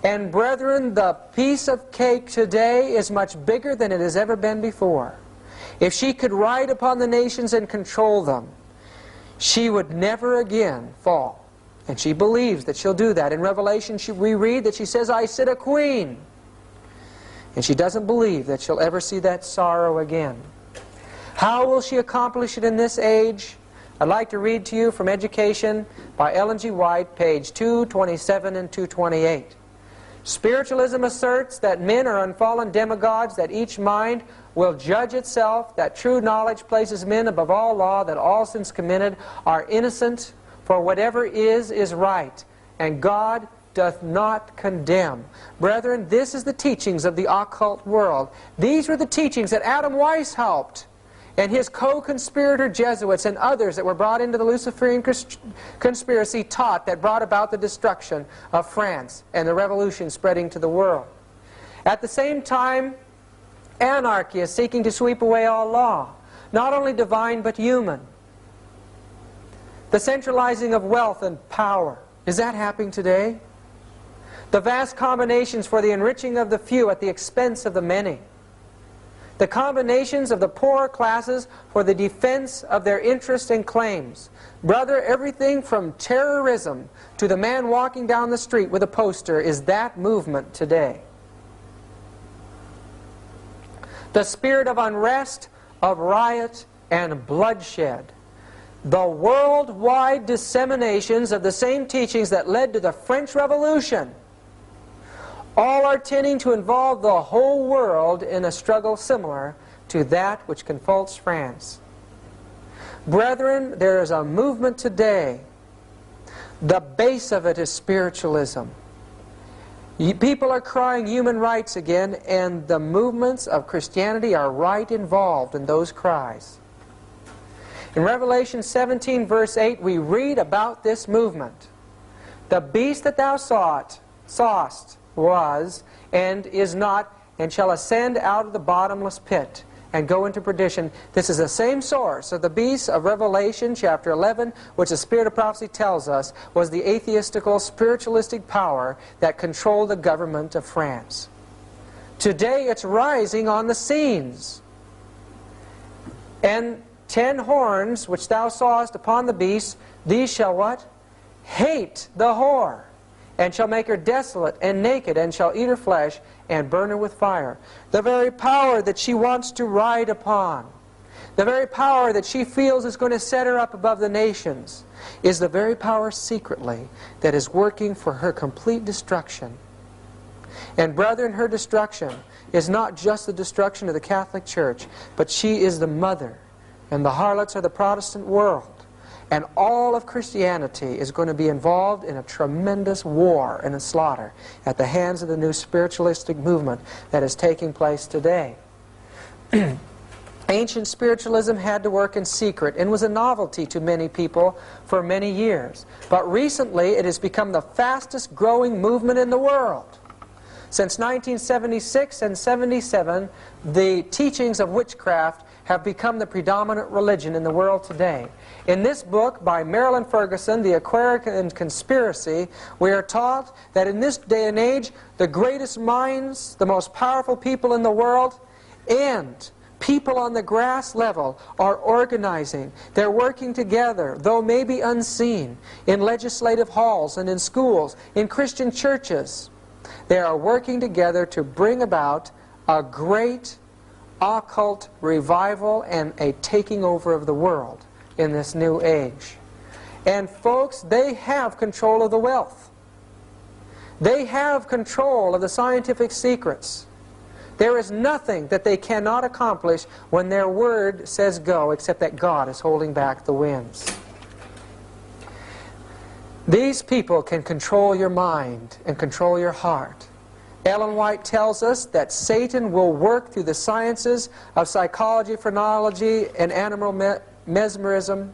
And brethren, the piece of cake today is much bigger than it has ever been before. If she could ride upon the nations and control them, she would never again fall. And she believes that she'll do that. In Revelation we read that she says, I sit a queen. And she doesn't believe that she'll ever see that sorrow again. How will she accomplish it in this age? I'd like to read to you from Education by Ellen G. White, page 227 and 228. Spiritualism asserts that men are unfallen demigods, that each mind will judge itself, that true knowledge places men above all law, that all sins committed are innocent, for whatever is right, and God doth not condemn. Brethren, this is the teachings of the occult world. These were the teachings that Adam Weiss helped, and his co-conspirator Jesuits and others that were brought into the Luciferian conspiracy taught, that brought about the destruction of France and the revolution spreading to the world. At the same time, anarchy is seeking to sweep away all law, not only divine but human. The centralizing of wealth and power. Is that happening today? The vast combinations for the enriching of the few at the expense of the many. The combinations of the poorer classes for the defense of their interests and claims. Brother, everything from terrorism to the man walking down the street with a poster is that movement today. The spirit of unrest, of riot, and bloodshed. The worldwide disseminations of the same teachings that led to the French Revolution. All are tending to involve the whole world in a struggle similar to that which confronts France. Brethren, there is a movement today. The base of it is spiritualism. People are crying human rights again, and the movements of Christianity are right involved in those cries. In Revelation 17, verse 8, we read about this movement. The beast that thou sawest was, and is not, and shall ascend out of the bottomless pit, and go into perdition. This is the same source of the beast of Revelation chapter 11, which the Spirit of Prophecy tells us was the atheistical, spiritualistic power that controlled the government of France. Today it's rising on the scenes. And 10 horns which thou sawest upon the beast, these shall what? Hate the whore, and shall make her desolate and naked, and shall eat her flesh, and burn her with fire. The very power that she wants to ride upon, the very power that she feels is going to set her up above the nations, is the very power secretly that is working for her complete destruction. And brethren, her destruction is not just the destruction of the Catholic Church, but she is the mother, and the harlots are the Protestant world. And all of Christianity is going to be involved in a tremendous war and a slaughter at the hands of the new spiritualistic movement that is taking place today. Ancient spiritualism had to work in secret and was a novelty to many people for many years. But recently it has become the fastest growing movement in the world. Since 1976 and 77, the teachings of witchcraft have become the predominant religion in the world today. In this book by Marilyn Ferguson, The Aquarian Conspiracy, we are taught that in this day and age, the greatest minds, the most powerful people in the world, and people on the grass level are organizing. They're working together, though maybe unseen, in legislative halls and in schools, in Christian churches. They are working together to bring about a great occult revival and a taking over of the world in this new age. And folks, they have control of the wealth. They have control of the scientific secrets. There is nothing that they cannot accomplish when their word says go, except that God is holding back the winds. These people can control your mind and control your heart. Ellen White tells us that Satan will work through the sciences of psychology, phrenology, and animal mesmerism.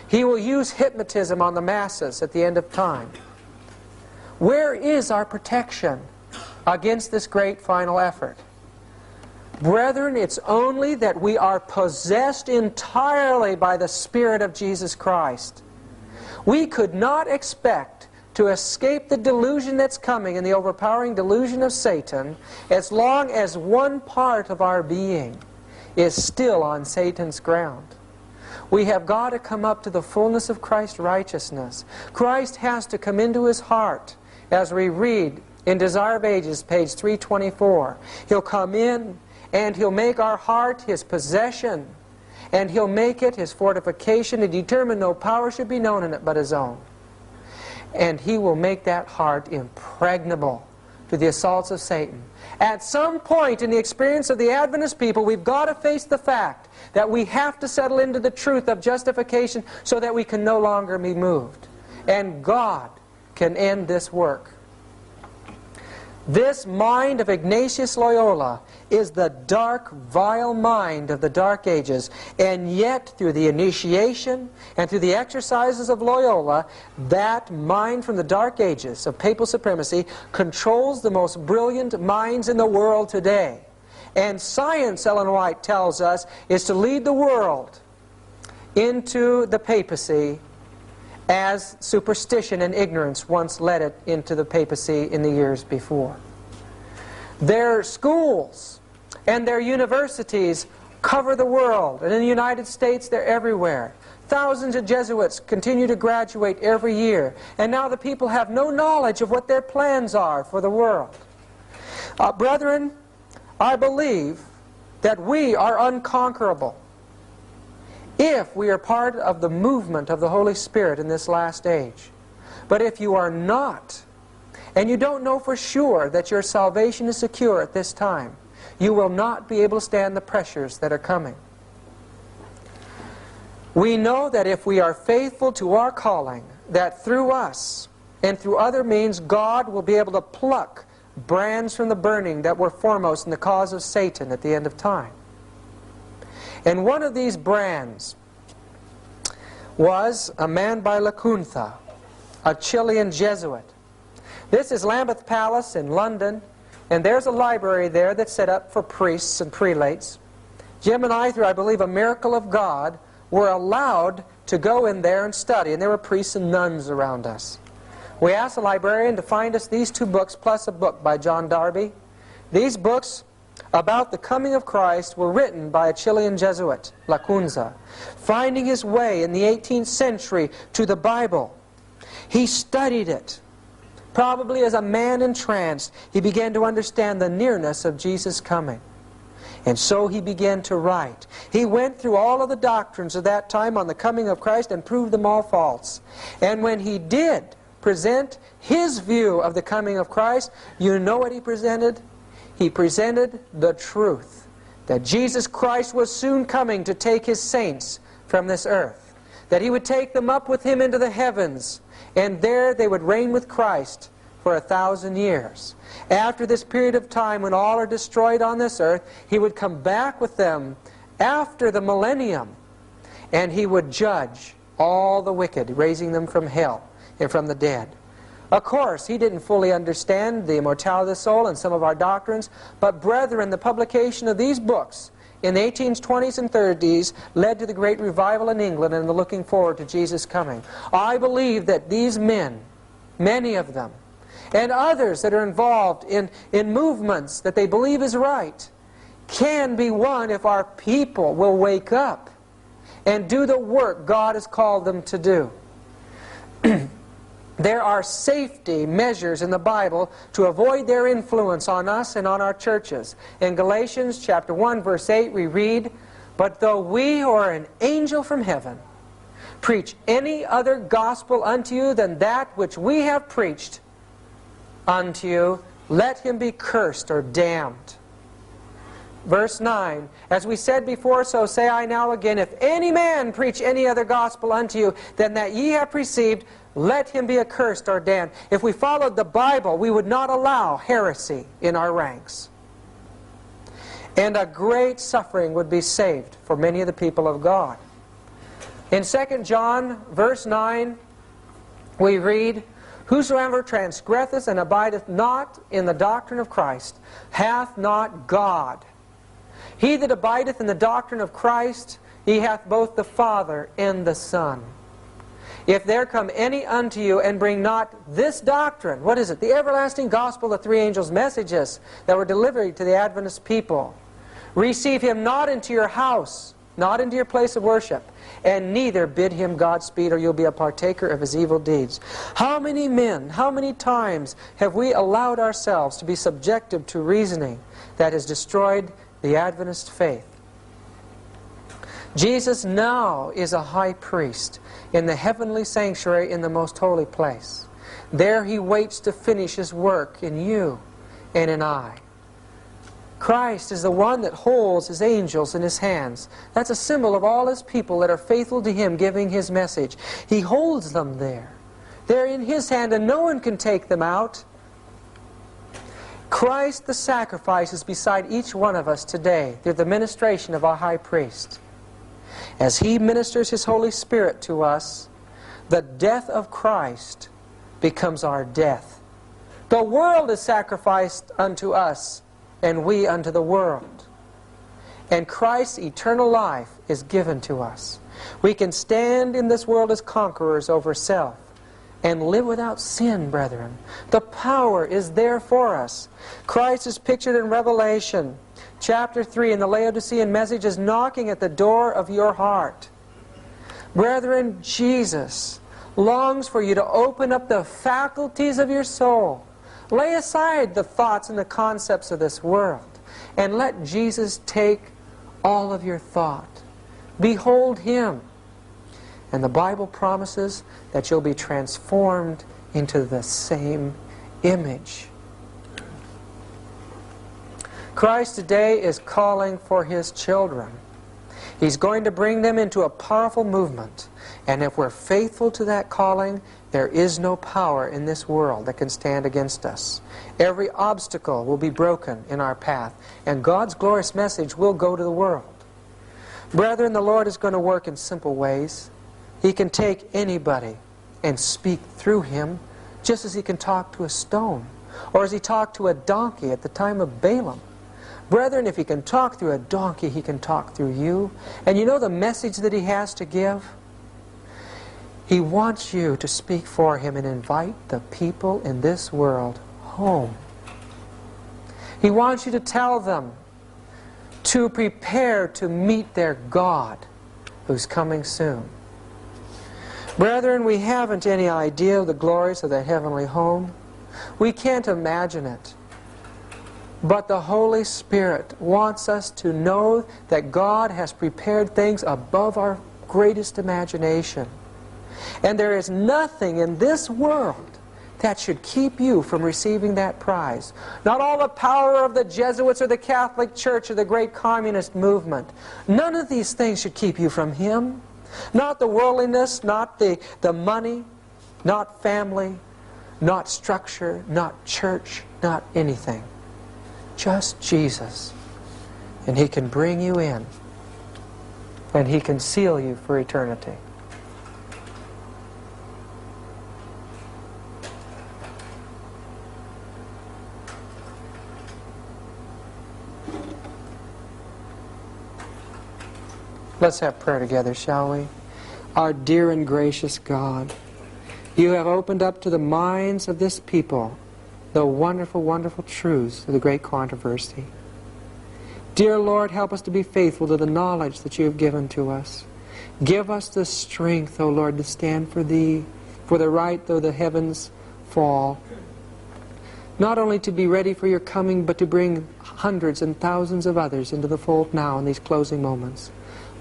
He will use hypnotism on the masses at the end of time. Where is our protection against this great final effort? Brethren, it's only that we are possessed entirely by the Spirit of Jesus Christ. We could not expect to escape the delusion that's coming and the overpowering delusion of Satan as long as one part of our being is still on Satan's ground. We have got to come up to the fullness of Christ's righteousness. Christ has to come into his heart, as we read in Desire of Ages, page 324. He'll come in and he'll make our heart his possession, and he'll make it his fortification and determine no power should be known in it but his own. And he will make that heart impregnable to the assaults of Satan. At some point in the experience of the Adventist people, we've got to face the fact that we have to settle into the truth of justification so that we can no longer be moved. And God can end this work. This mind of Ignatius Loyola is the dark, vile mind of the Dark Ages, and yet through the initiation and through the exercises of Loyola, that mind from the Dark Ages of papal supremacy controls the most brilliant minds in the world today. And science, Ellen White tells us, is to lead the world into the papacy as superstition and ignorance once led it into the papacy in the years before. Their schools and their universities cover the world, and in the United States they're everywhere. Thousands of Jesuits continue to graduate every year, and now the people have no knowledge of what their plans are for the world. Brethren, I believe that we are unconquerable if we are part of the movement of the Holy Spirit in this last age. But if you are not, and you don't know for sure that your salvation is secure at this time, you will not be able to stand the pressures that are coming. We know that if we are faithful to our calling, that through us and through other means, God will be able to pluck brands from the burning that were foremost in the cause of Satan at the end of time. And one of these brands was a man by Lacunza, a Chilean Jesuit. This is Lambeth Palace in London, and there's a library there that's set up for priests and prelates. Jim and I, through I believe a miracle of God, were allowed to go in there and study, and there were priests and nuns around us. We asked the librarian to find us these 2 books plus a book by John Darby. These books about the coming of Christ were written by a Chilean Jesuit, Lacunza, finding his way in the 18th century to the Bible. He studied it. Probably as a man entranced, he began to understand the nearness of Jesus' coming. And so he began to write. He went through all of the doctrines of that time on the coming of Christ and proved them all false. And when he did present his view of the coming of Christ, you know what he presented? He presented the truth, that Jesus Christ was soon coming to take his saints from this earth, that he would take them up with him into the heavens, and there they would reign with Christ for 1,000 years. After this period of time when all are destroyed on this earth, he would come back with them after the millennium, and he would judge all the wicked, raising them from hell and from the dead. Of course, he didn't fully understand the immortality of the soul and some of our doctrines, but brethren, the publication of these books in the 1820s and 30s led to the great revival in England and the looking forward to Jesus' coming. I believe that these men, many of them, and others that are involved in movements that they believe is right, can be won if our people will wake up and do the work God has called them to do. There are safety measures in the Bible to avoid their influence on us and on our churches. In Galatians chapter 1, verse 8, we read, "But though we or an angel from heaven preach any other gospel unto you than that which we have preached unto you, let him be cursed or damned." Verse 9, "As we said before, so say I now again, if any man preach any other gospel unto you than that ye have received, let him be accursed or damned." If we followed the Bible, we would not allow heresy in our ranks. And a great suffering would be saved for many of the people of God. In 2 John, verse 9, we read, "Whosoever transgresseth and abideth not in the doctrine of Christ hath not God. He that abideth in the doctrine of Christ, he hath both the Father and the Son. If there come any unto you and bring not this doctrine," what is it? The everlasting gospel the 3 angels' messages that were delivered to the Adventist people. "Receive him not into your house," not into your place of worship, "and neither bid him Godspeed, or you'll be a partaker of his evil deeds." How many men, how many times have we allowed ourselves to be subjected to reasoning that has destroyed the Adventist faith? Jesus now is a high priest in the heavenly sanctuary in the most holy place. There he waits to finish his work in you and in I. Christ is the one that holds his angels in his hands. That's a symbol of all his people that are faithful to him, giving his message. He holds them there. They're in his hand and no one can take them out. Christ the sacrifice is beside each one of us today through the ministration of our high priest. As he ministers his Holy Spirit to us, the death of Christ becomes our death. The world is sacrificed unto us, and we unto the world. And Christ's eternal life is given to us. We can stand in this world as conquerors over self and live without sin, brethren. The power is there for us. Christ is pictured in Revelation chapter 3 in the Laodicean message is knocking at the door of your heart. Brethren, Jesus longs for you to open up the faculties of your soul. Lay aside the thoughts and the concepts of this world and let Jesus take all of your thought. Behold Him. And the Bible promises that you'll be transformed into the same image. Christ today is calling for His children. He's going to bring them into a powerful movement. And if we're faithful to that calling, there is no power in this world that can stand against us. Every obstacle will be broken in our path, and God's glorious message will go to the world. Brethren, the Lord is going to work in simple ways. He can take anybody and speak through him, just as He can talk to a stone, or as He talked to a donkey at the time of Balaam. Brethren, if He can talk through a donkey, He can talk through you. And you know the message that He has to give? He wants you to speak for Him and invite the people in this world home. He wants you to tell them to prepare to meet their God who's coming soon. Brethren, we haven't any idea of the glories of the heavenly home. We can't imagine it. But the Holy Spirit wants us to know that God has prepared things above our greatest imagination. And there is nothing in this world that should keep you from receiving that prize. Not all the power of the Jesuits or the Catholic Church or the great communist movement. None of these things should keep you from Him. Not the worldliness, not the money, not family, not structure, not church, not anything. Just Jesus. And He can bring you in. And He can seal you for eternity. Let's have prayer together, shall we? Our dear and gracious God, You have opened up to the minds of this people the wonderful, wonderful truths of the great controversy. Dear Lord, help us to be faithful to the knowledge that You have given to us. Give us the strength, O Lord, to stand for Thee, for the right though the heavens fall. Not only to be ready for Your coming, but to bring hundreds and thousands of others into the fold now in these closing moments.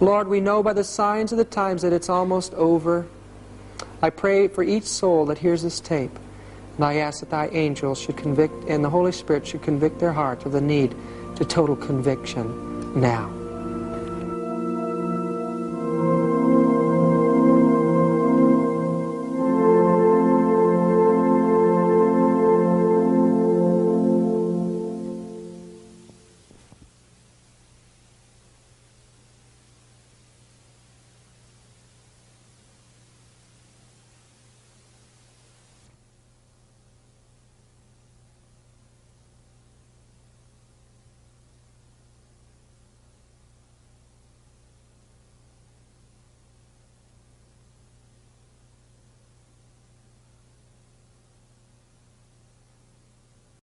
Lord, we know by the signs of the times that it's almost over. I pray for each soul that hears this tape, and I ask that Thy angels should convict, and the Holy Spirit should convict their hearts of the need to total conviction now.